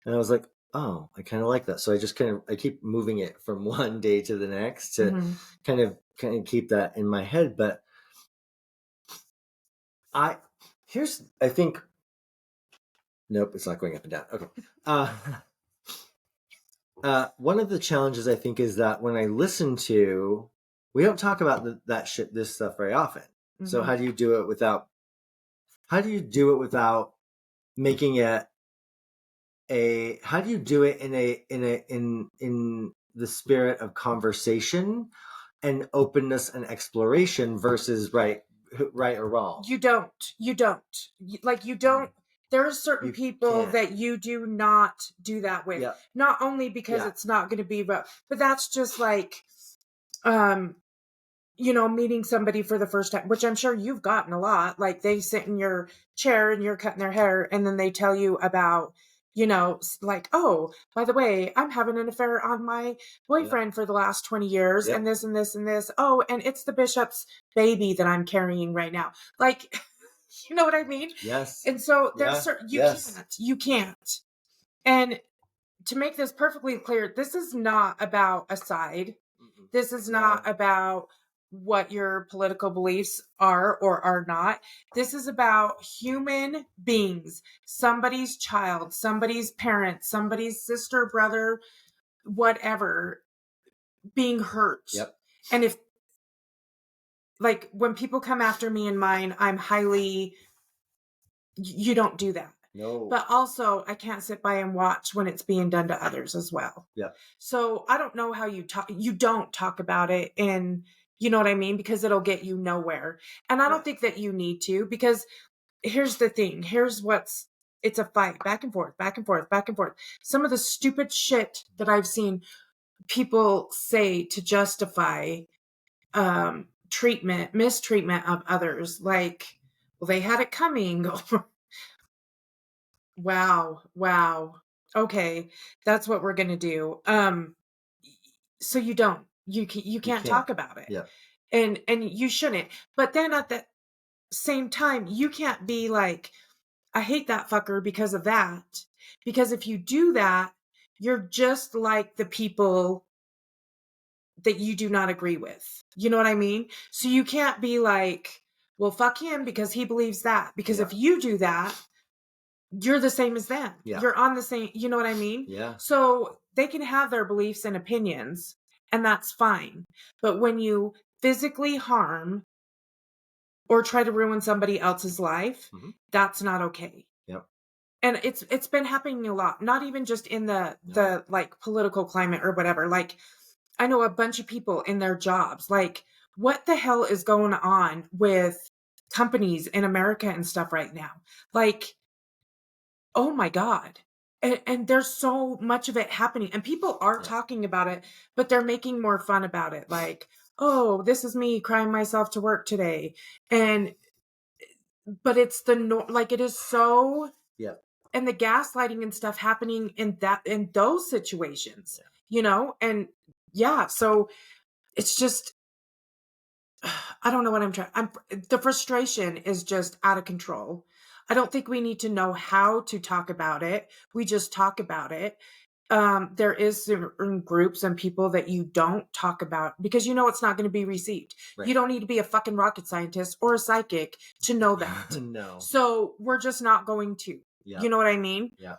And I was like, oh, I kind of like that. So I just I keep moving it from one day to the next to Mm-hmm. kind of keep that in my head. But I think nope, it's not going up and down. Okay. One of the challenges I think is that when I listen to, we don't talk about this stuff very often. Mm-hmm. So how do you do it without making it how do you do it in the spirit of conversation and openness and exploration versus right or wrong? You don't. There are certain people that you do not do that with. Yep. Not only because it's not going to be rough, but that's just like, meeting somebody for the first time, which I'm sure you've gotten a lot. Like they sit in your chair and you're cutting their hair and then they tell you about, like, oh, by the way, I'm having an affair on my boyfriend for the last 20 years and this and this and this. Oh, and it's the bishop's baby that I'm carrying right now. Like, you know what I mean? Yes. And so there's you can't. And to make this perfectly clear, this is not about a side. This is not about what your political beliefs are or are not. This is about human beings, somebody's child, somebody's parent, somebody's sister, brother, whatever, being hurt. Yep. And if, like, when people come after me and mine, I'm highly, you don't do that. No. But also, I can't sit by and watch when it's being done to others as well. Yeah. So I don't know how you talk. You don't talk about it, and you know what I mean, because it'll get you nowhere. And I don't think that you need to, because here's the thing. Here's what's. It's a fight, back and forth, back and forth, back and forth. Some of the stupid shit that I've seen people say to justify mistreatment of others, like, well, they had it coming. Wow. Okay, that's what we're gonna do. So you don't. You can't talk about it. Yeah. And you shouldn't. But then at the same time, you can't be like, I hate that fucker because of that. Because if you do that, you're just like the people that you do not agree with. You know what I mean? So you can't be like, well, fuck him because he believes that. Because if you do that, you're the same as them. Yeah. You're on the same, you know what I mean? Yeah. So they can have their beliefs and opinions, and that's fine. But when you physically harm or try to ruin somebody else's life, that's not okay. Yep. And it's been happening a lot, not even just in the like political climate or whatever. Like, I know a bunch of people in their jobs. Like, what the hell is going on with companies in America and stuff right now? Like, oh my God. And there's so much of it happening, and people are talking about it, but they're making more fun about it. Like, oh, this is me crying myself to work today. But it's like, it is so, and the gaslighting and stuff happening in those situations, and so it's just, I don't know what the frustration is just out of control. I don't think we need to know how to talk about it. We just talk about it. There is certain groups and people that you don't talk about because it's not going to be received. Right. You don't need to be a fucking rocket scientist or a psychic to know that. No. So we're just not going to. Yeah. You know what I mean? Yeah.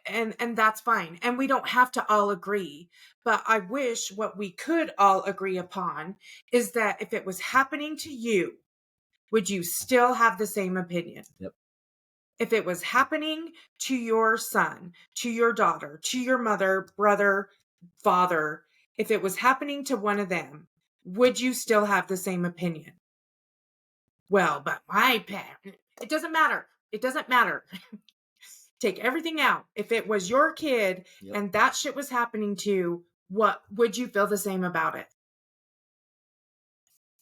And that's fine. And we don't have to all agree. But I wish what we could all agree upon is that if it was happening to you, would you still have the same opinion? Yep. If it was happening to your son, to your daughter, to your mother, brother, father, if it was happening to one of them, would you still have the same opinion? Well, but my parent, it doesn't matter. It doesn't matter. Take everything out. If it was your kid and that shit was happening to, what would you feel the same about it?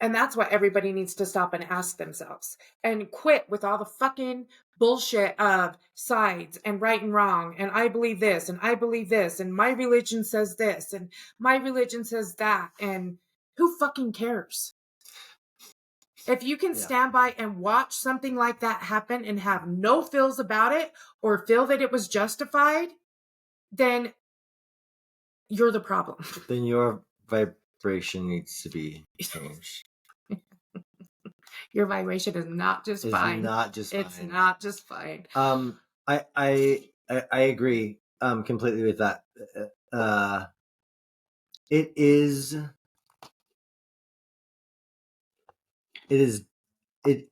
And that's what everybody needs to stop and ask themselves, and quit with all the fucking bullshit of sides and right and wrong. And I believe this and I believe this and my religion says this and my religion says that. And who fucking cares? If you can stand by and watch something like that happen and have no feels about it or feel that it was justified, then you're the problem. Then your vibration needs to be changed. Your vibration is not just fine. It's not just fine. I agree completely with that. It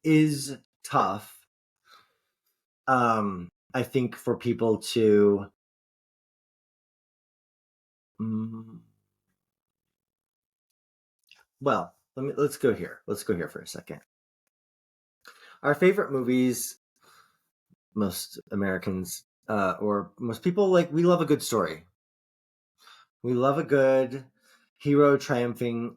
is tough. I think for people to well, let's go here. Let's go here for a second. Our favorite movies, most Americans or most people, like, we love a good story. We love a good hero triumphing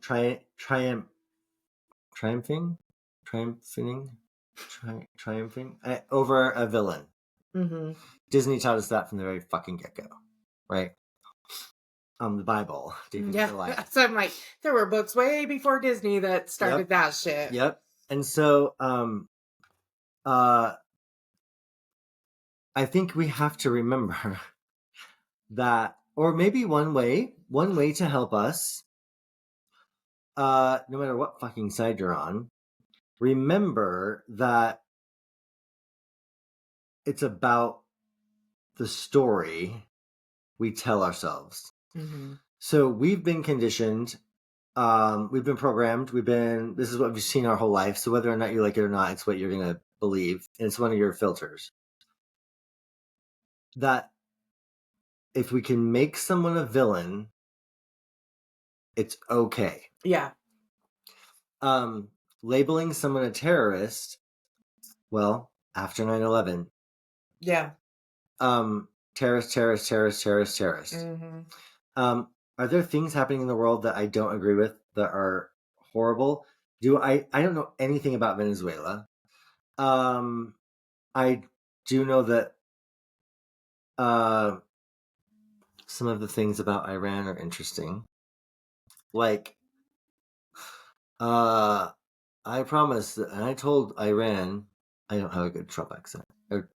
over a villain. Mm-hmm. Disney taught us that from the very fucking get-go, right? The Bible. Yeah, so I'm like, there were books way before Disney that started that shit. Yep. And so, I think we have to remember that, or maybe one way to help us, no matter what fucking side you're on, remember that it's about the story we tell ourselves. Mm-hmm. So we've been conditioned, we've been programmed, this is what we've seen our whole life. So whether or not you like it or not, it's what you're going to believe. And it's one of your filters. That if we can make someone a villain, it's okay. Yeah. Labeling someone a terrorist, well, after 9/11, Yeah. Terrorist. Mm-hmm. Are there things happening in the world that I don't agree with that are horrible? I don't know anything about Venezuela. I do know that some of the things about Iran are interesting. Like, I promise, and I told Iran, I don't have a good Trump accent or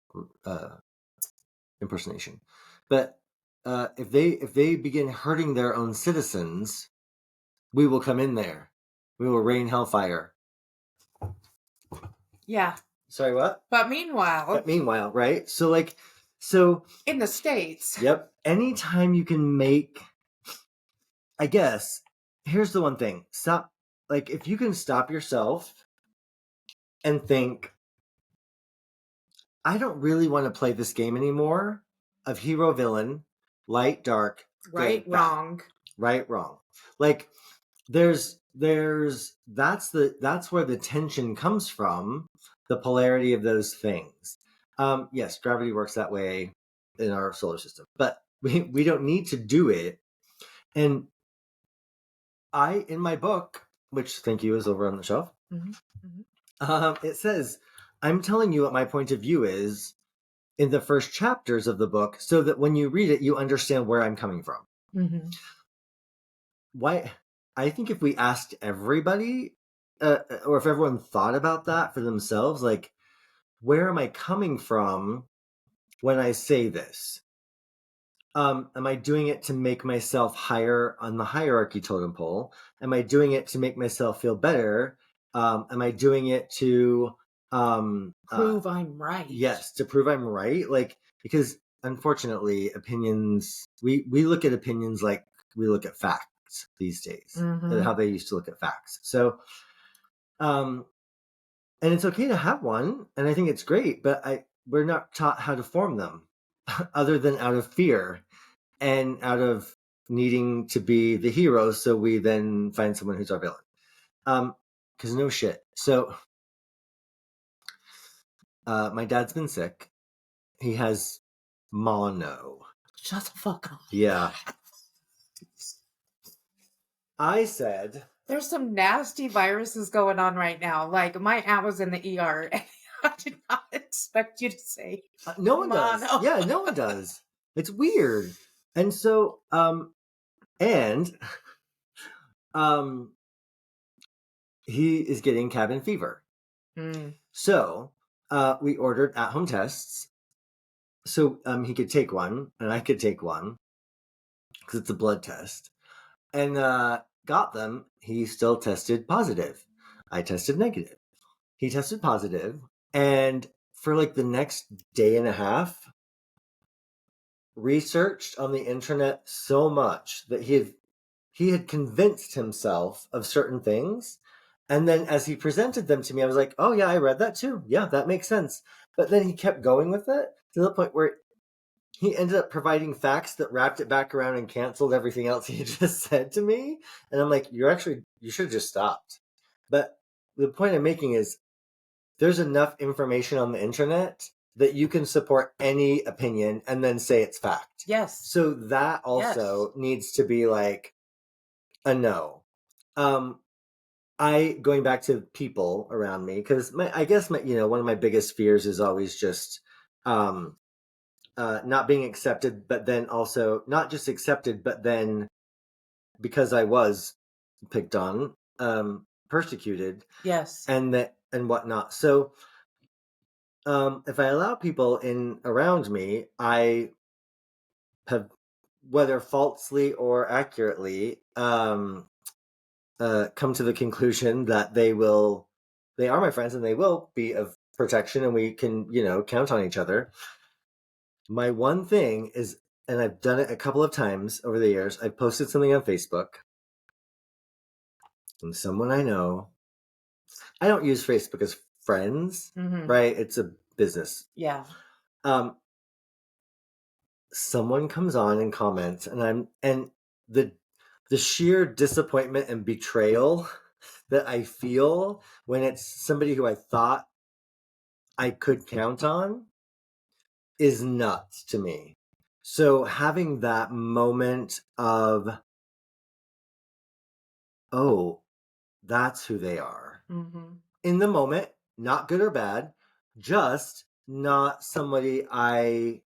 impersonation, but if they begin hurting their own citizens, we will come in there. We will rain hellfire. Yeah. Sorry, what? But meanwhile, right? So in the States. Yep. Anytime you can make, I guess, here's the one thing. Stop. Like, if you can stop yourself and think, I don't really want to play this game anymore of hero villain, light dark, Right, good, bad. wrong. Right, wrong. Like, that's where the tension comes from, the polarity of those things. Yes, gravity works that way in our solar system, but we don't need to do it. And in my book, which thank you is over on the shelf, Mm-hmm. Mm-hmm. It says, I'm telling you what my point of view is in the first chapters of the book so that when you read it, you understand where I'm coming from. Mm-hmm. Why? I think if we asked everybody, or if everyone thought about that for themselves, like, where am I coming from when I say this? Am I doing it to make myself higher on the hierarchy totem pole? Am I doing it to make myself feel better? Am I doing it to Prove I'm right? Yes, to prove I'm right. Like, because unfortunately, opinions, we look at opinions like we look at facts these days, Mm-hmm. how they used to look at facts. So, and it's okay to have one, and I think it's great, but we're not taught how to form them other than out of fear and out of needing to be the hero, so we then find someone who's our villain. Because no shit. So my dad's been sick. He has mono. Shut the fuck up. Yeah. I said, there's some nasty viruses going on right now. Like, my aunt was in the ER, and I did not expect you to say no one mono. does. Yeah, no one does. It's weird. And so, he is getting cabin fever. So, we ordered at-home tests. So, he could take one, and I could take one, because it's a blood test. And, got them. He still tested positive. I tested negative. He tested positive, and for like the next day and a half, researched on the internet so much that he had convinced himself of certain things. And then as he presented them to me, I was like, oh yeah, I read that too. Yeah, that makes sense. But then he kept going with it to the point where he ended up providing facts that wrapped it back around and canceled everything else he just said to me. And I'm like, you should have just stopped. But the point I'm making is there's enough information on the internet that you can support any opinion and then say it's fact. Yes. So that also needs to be like a no. Going back to people around me, because I guess one of my biggest fears is always just not being accepted, but then also not just accepted, but then because I was picked on, persecuted. Yes. And whatnot. So if I allow people in around me, I have whether falsely or accurately, come to the conclusion that they are my friends and they will be of protection and we can, count on each other. My one thing is, and I've done it a couple of times over the years, I posted something on Facebook and someone I know, I don't use Facebook as friends, right? It's a business. Yeah. Someone comes on and comments and the sheer disappointment and betrayal that I feel when it's somebody who I thought I could count on is nuts to me. So having that moment of, oh, that's who they are. In the moment, not good or bad, just not somebody I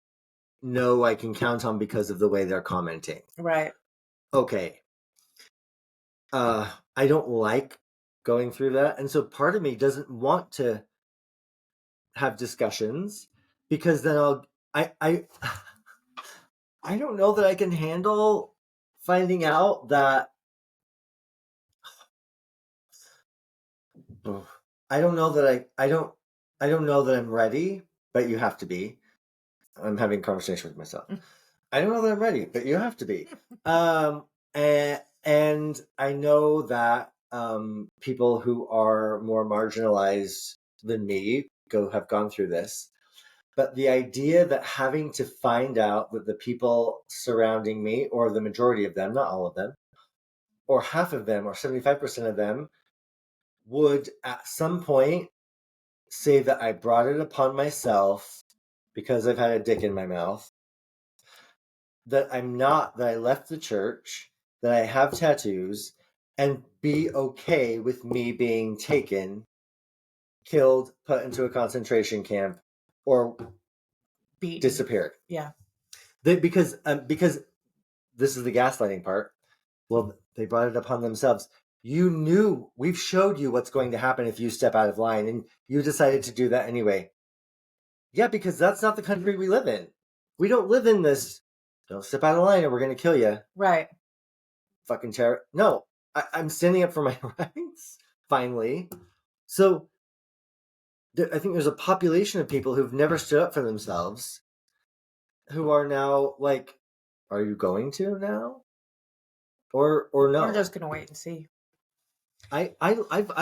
know I can count on because of the way they're commenting. Right. Okay. I don't like going through that. And so part of me doesn't want to have discussions because then I don't know that I can handle finding out that I don't know that I don't know that I'm ready, but you have to be. I'm having a conversation with myself. I don't know that I'm ready, but you have to be. And I know that people who are more marginalized than me have gone through this. But the idea that having to find out that the people surrounding me, or the majority of them, not all of them, or half of them, or 75% of them, would at some point say that I brought it upon myself because I've had a dick in my mouth, that I left the church, that I have tattoos, and be okay with me being taken, killed, put into a concentration camp, or Beaten. disappeared. Yeah. Because this is the gaslighting part. Well, they brought it upon themselves. You knew, we've showed you what's going to happen if you step out of line, and you decided to do that anyway. Yeah, because that's not the country we live in. We don't live in this, don't step out of line or we're going to kill you. Right. Fucking terror. No, I'm standing up for my rights, finally. So I think there's a population of people who've never stood up for themselves who are now like, are you going to now? Or no? We're just gonna wait and see. I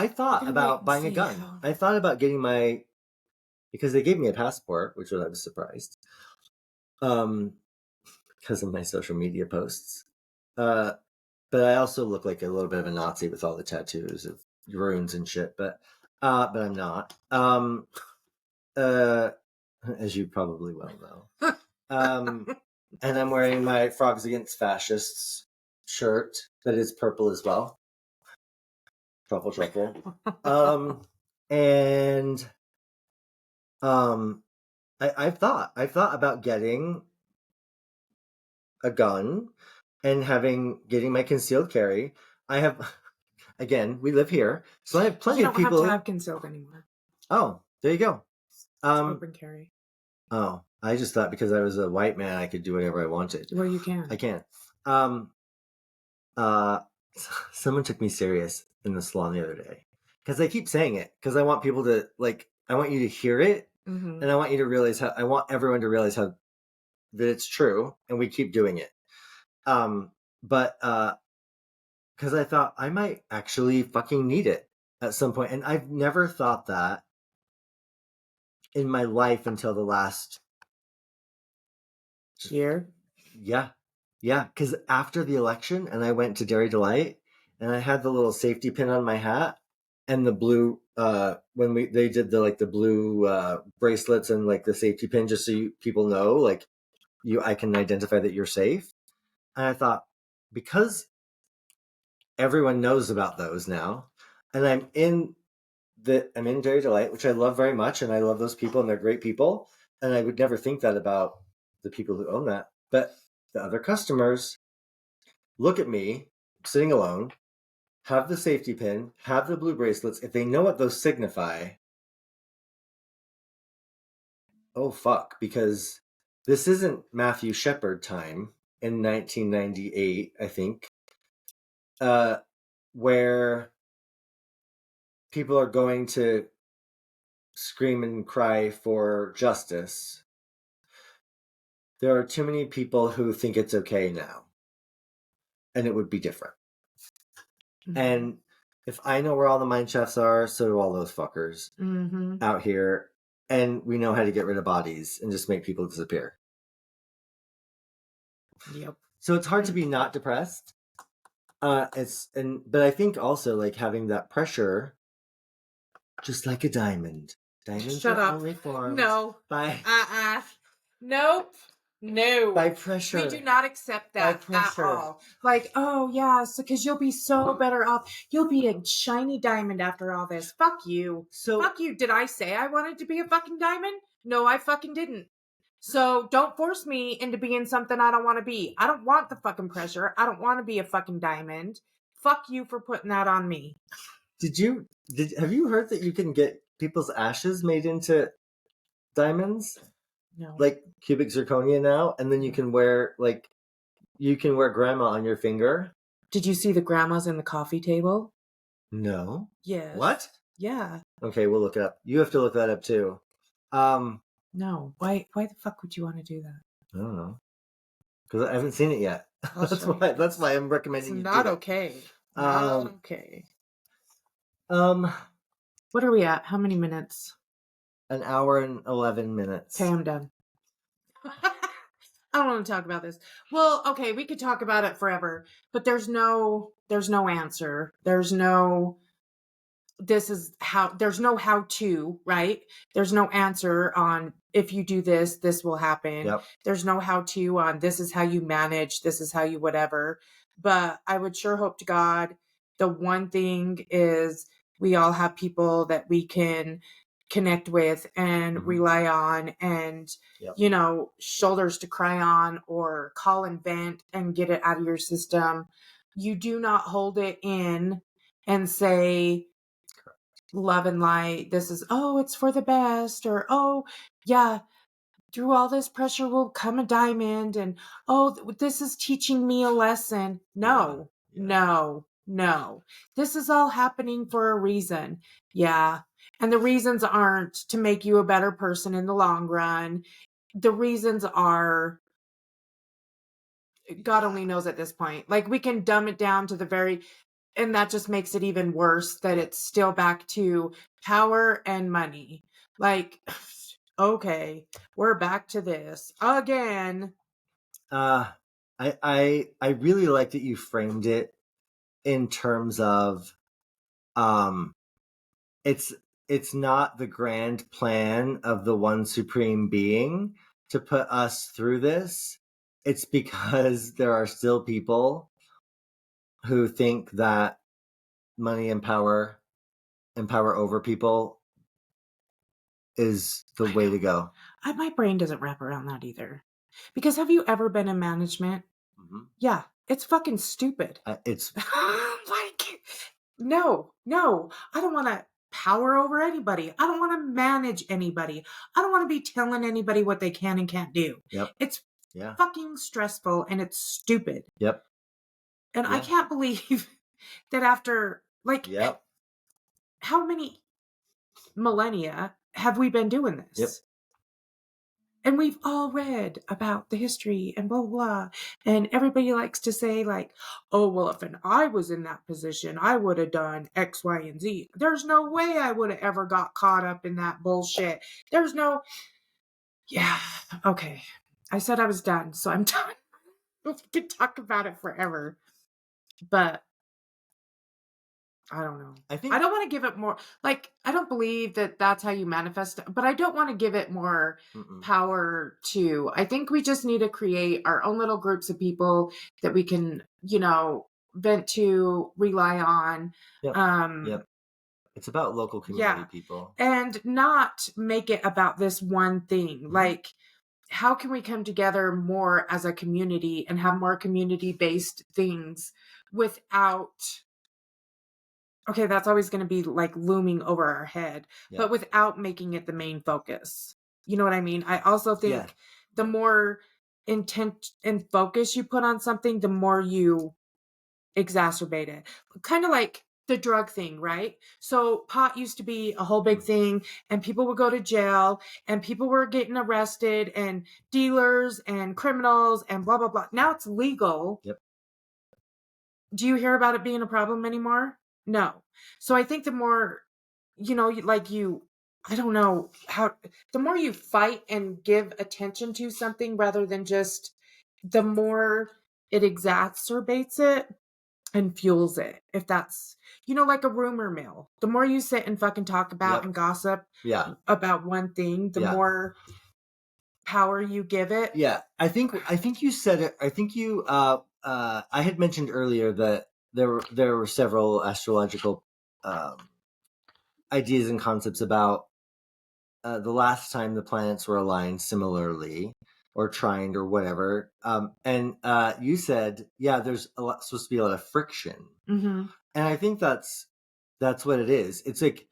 thought about buying a gun. I thought about getting because they gave me a passport, which I was surprised. Because of my social media posts. But I also look like a little bit of a Nazi with all the tattoos of runes and shit. But I'm not. As you probably well know. And I'm wearing my Frogs Against Fascists shirt that is purple as well. Truffle. And I've thought about getting a gun and getting my concealed carry. I have, again, we live here, so I have plenty of people. You don't have to have concealed anymore. Oh, there you go. Open carry. Oh, I just thought because I was a white man, I could do whatever I wanted. Well, you can. I can't. Someone took me serious in the salon the other day because I keep saying it because I want people to I want you to hear it, and I want you to realize I want everyone to realize that it's true, and we keep doing it. But because I thought I might actually fucking need it at some point, and I've never thought that in my life until the last year. Yeah. Because after the election, and I went to Dairy Delight, and I had the little safety pin on my hat, and the blue when they did the blue bracelets and the safety pin, just so people know I can identify that you're safe. And I thought, because everyone knows about those now, and I'm in Dairy Delight, which I love very much, and I love those people, and they're great people, and I would never think that about the people who own that, but the other customers look at me sitting alone, have the safety pin, have the blue bracelets. If they know what those signify, oh fuck, because this isn't Matthew Shepard time in 1998, I think, where people are going to scream and cry for justice. There are too many people who think it's okay now, and it would be different. Mhm. And if I know where all the mine shafts are, so do all those fuckers Mhm. out here, and we know how to get rid of bodies and just make people disappear. Yep. So it's hard to be not depressed. But I think also like having that pressure, just like a diamond. Diamonds Shut are up. only formed No. by Nope. No. by pressure. We do not accept By that at pressure. all. Like, oh yeah, so because you'll be so better off. You'll be a shiny diamond after all this. Fuck you. So Fuck you. Did I say I wanted to be a fucking diamond? No, I fucking didn't. So don't force me into being something I don't want to be. I don't want the fucking pressure. I don't want to be a fucking diamond. Fuck you for putting that on me. have you heard that you can get people's ashes made into diamonds? No. Like cubic zirconia now, and then you can wear grandma on your finger. Did you see the grandmas in the coffee table? No. Yes. What? Yeah. Okay, we'll look it up. You have to look that up too. No. Why the fuck would you want to do that? I don't know. Because I haven't seen it yet. I'll That's show why you. that's why I'm It's recommending you do not that. okay. Not Um, okay. um, What are we at? How many minutes? an hour and 11 minutes. Okay, I'm done. I don't want to talk about this. Well, okay, we could talk about it forever, but there's no answer. There's no there's no how to, right? There's no answer on if you do this, this will happen. Yep. There's no how to on this is how you manage, this is how you whatever. But I would sure hope to God the one thing is we all have people that we can connect with and Mhm. rely on and Yep. shoulders to cry on or call and vent and get it out of your system. You do not hold it in and say love and light, this is, oh, it's for the best, or oh yeah, through all this pressure will come a diamond, and oh, this is teaching me a lesson. No, Yeah. no, this is all happening for a reason. Yeah, and the reasons aren't to make you a better person in the long run. The reasons are God only knows at this point. Like we can dumb it down to the very, and that just makes it even worse that it's still back to power and money. Like, okay, we're back to this again. I really like that you framed it in terms of it's not the grand plan of the one supreme being to put us through this. It's because there are still people who think that money and power over people is the way to go. My brain doesn't wrap around that either. Because have you ever been in management? Mm-hmm. Yeah, it's fucking stupid. It's like, no, I don't want to power over anybody. I don't want to manage anybody. I don't want to be telling anybody what they can and can't do. Yep. It's fucking stressful and it's stupid. Yep. And I can't believe that after like how many millennia have we been doing this? Yep. And we've all read about the history and blah, blah, blah. And everybody likes to say, like, oh, well, if I was in that position, I would have done X, Y, and Z. There's no way I would have ever got caught up in that bullshit. There's no. Yeah. Okay. I said I was done, so I'm done. We could talk about it forever. But I don't know. I don't want to give it more. Like, I don't believe that that's how you manifest, but I don't want to give it more power to. I think we just need to create our own little groups of people that we can, vent to, rely on. Yep. It's about local community people. And not make it about this one thing. Mm-hmm. Like, how can we come together more as a community and have more community-based things without... Okay, that's always going to be like looming over our head, but without making it the main focus. You know what I mean? I also think the more intent and focus you put on something, the more you exacerbate it. Kind of like the drug thing, right? So pot used to be a whole big thing, and people would go to jail, and people were getting arrested, and dealers and criminals and blah blah blah. Now it's legal. Yep. Do you hear about it being a problem anymore? No. So I think the more, I don't know how, the more you fight and give attention to something rather than just, the more it exacerbates it and fuels it. If that's, like a rumor mill. The more you sit and fucking talk about and gossip about one thing, the more power you give it. Yeah. I think you said it. I think you, I had mentioned earlier that there were several astrological ideas and concepts about the last time the planets were aligned similarly or trined or whatever. And you said, there's supposed to be a lot of friction. Mm-hmm. And I think that's what it is. It's like,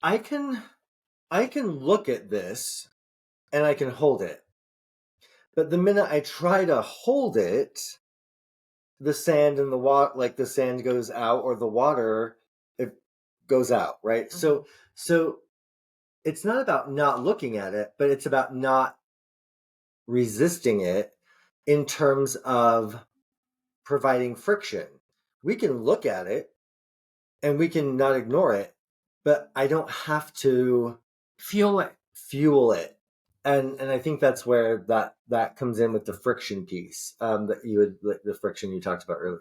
I can look at this and I can hold it. But the minute I try to hold it, the sand and the water, like the sand goes out or the water, it goes out, right? Mm-hmm. So it's not about not looking at it, but it's about not resisting it in terms of providing friction. We can look at it and we can not ignore it, but I don't have to fuel it. And I think that's where that comes in with the friction piece, that you would, like the friction you talked about earlier.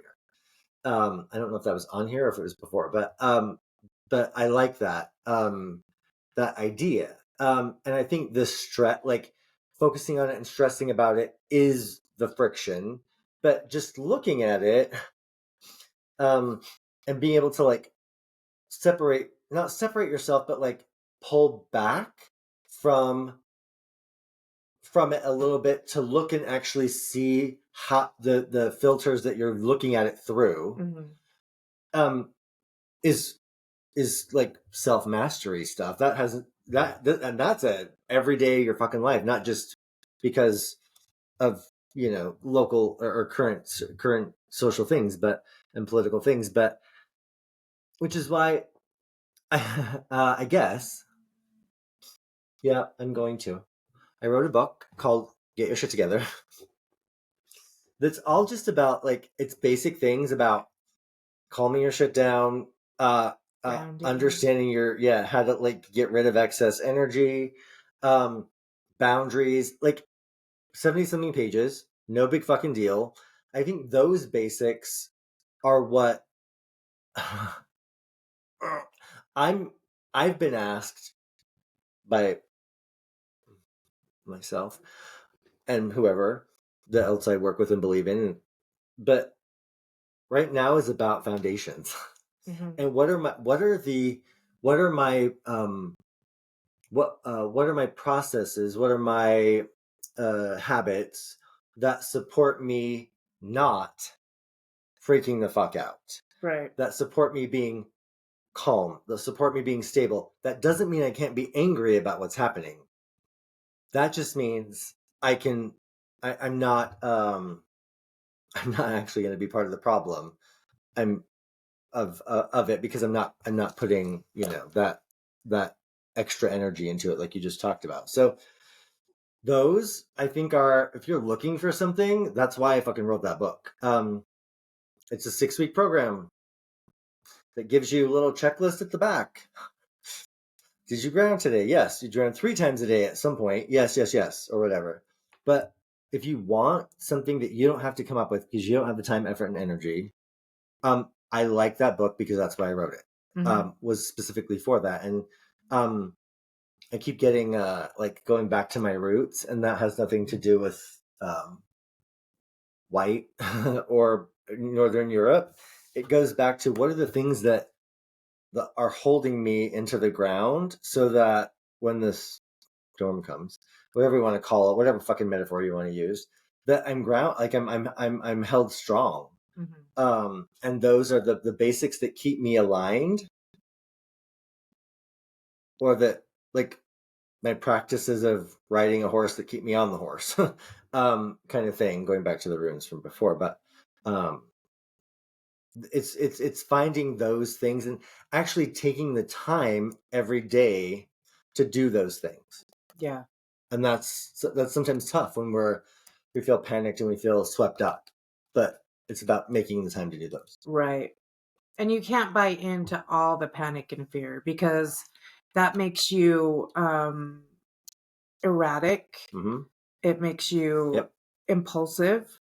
I don't know if that was on here or if it was before, but I like that that idea. And I think the stress, like focusing on it and stressing about it, is the friction. But just looking at it, and being able to like not separate yourself, but like pull back from it a little bit to look and actually see how the filters that you're looking at it through, Mm-hmm. is like self-mastery stuff that has and that's a everyday your fucking life, not just because of local or current social things, but and political things, but which is why I guess I wrote a book called Get Your Shit Together that's all just about, like, it's basic things about calming your shit down, understanding how to like get rid of excess energy, boundaries, like 70 something pages, no big fucking deal. I think those basics are what I've been asked by myself and whoever the else I work with and believe in, but right now is about foundations. Mm-hmm. And what are my processes, what are my habits that support me not freaking the fuck out, Right. that support me being calm, that support me being stable. That doesn't mean I can't be angry about what's happening. That just means I'm not I'm not actually going to be part of the problem. I'm of it, because I'm not putting that extra energy into it, like you just talked about. So those, I think, are, if you're looking for something, that's why I fucking wrote that book. It's a 6-week program that gives you a little checklist at the back. Did you ground today? Yes. You ground 3 times a day at some point. Yes, yes, yes, or whatever. But if you want something that you don't have to come up with because you don't have the time, effort, and energy, I like that book because that's why I wrote it. Mm-hmm. Was specifically for that. And I keep getting like going back to my roots, and that has nothing to do with white or Northern Europe. It goes back to what are the things that are holding me into the ground, so that when this storm comes, whatever you want to call it, whatever fucking metaphor you want to use, that I'm ground, like I'm held strong. Mm-hmm. And those are the basics that keep me aligned, or that, like, my practices of riding a horse that keep me on the horse, kind of thing, going back to the runes from before. But um, it's finding those things and actually taking the time every day to do those things. Yeah. And that's sometimes tough when we feel panicked and we feel swept up, but it's about making the time to do those. Right. And you can't buy into all the panic and fear because that makes you erratic. Mm-hmm. It makes you Yep. impulsive.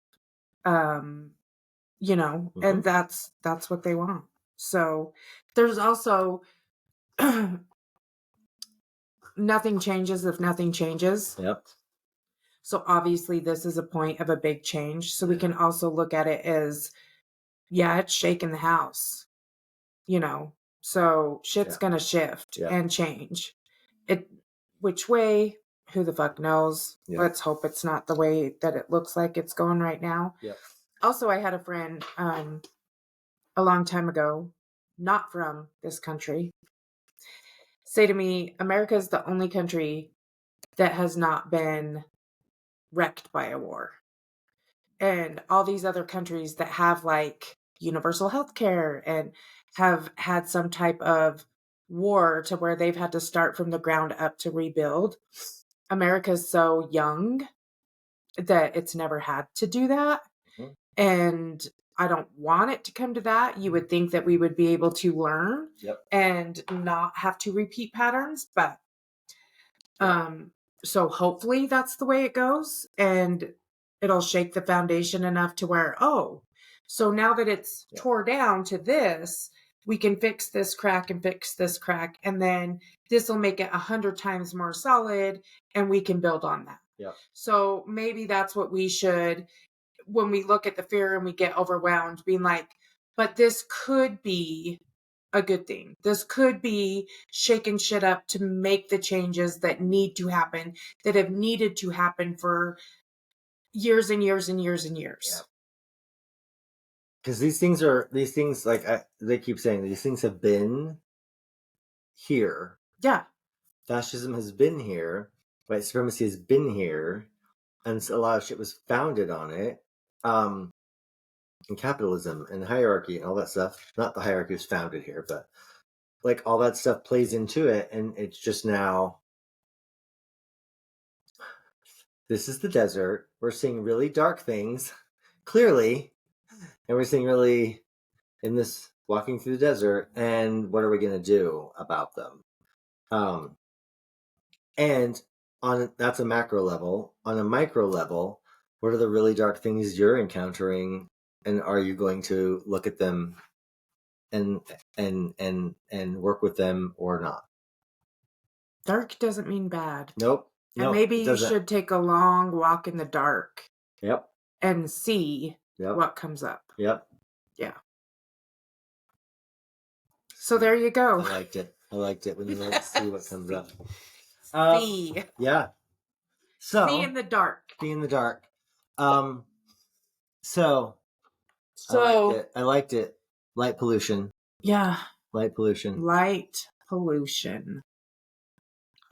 You know, Mm-hmm. and that's what they want. So there's also nothing changes if nothing changes. Yep. So obviously this is a point of a big change. So we can also look at it as, yeah, it's shaking the house, you know. So shit's gonna shift and change. It which way, who the fuck knows? Yeah. Let's hope it's not the way that it looks like it's going right now. Yep. Also, I had a friend a long time ago, not from this country, say to me, America is the only country that has not been wrecked by a war. And all these other countries that have like universal health care and have had some type of war to where they've had to start from the ground up to rebuild. America's so young that it's never had to do that. Mhm. And I don't want it to come to that. You would think that we would be able to learn and not have to repeat patterns, but so hopefully that's the way it goes and it'll shake the foundation enough to where, oh, so now that it's tore down to this, we can fix this crack and fix this crack, and then this will make it 100 times more solid and we can build on that. So maybe that's what we should, when we look at the fear and we get overwhelmed, being like, but this could be a good thing. This could be shaking shit up to make the changes that need to happen, that have needed to happen for years and years and years and years. Because these things like they keep saying these things have been here. Yeah. Fascism has been here. White supremacy has been here, and a lot of shit was founded on it. And capitalism and hierarchy and all that stuff. Not the hierarchy was founded here, but like all that stuff plays into it, and it's just now. This is the desert. We're seeing really dark things, clearly, and we're seeing really in this walking through the desert. And what are we going to do about them? And that's a macro level. On a micro level, what are the really dark things you're encountering, and are you going to look at them and work with them or not? Dark doesn't mean bad. Nope. And maybe you should take a long walk in the dark. Yep. And see what comes up. Yep. Yeah. So there you go. I liked it when you let see what comes up. See. Yeah. So see in the dark. See in the dark. So I liked it. Light pollution. Yeah. Light pollution. Light pollution.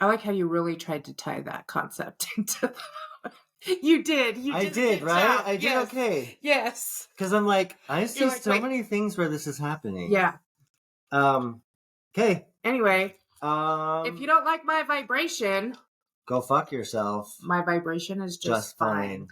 I like how you really tried to tie that concept into that. You did. I did, right? I did okay. Yes. Because I'm like, I see so many things where this is happening. Yeah. Okay. Anyway, if you don't like my vibration, go fuck yourself. My vibration is just fine.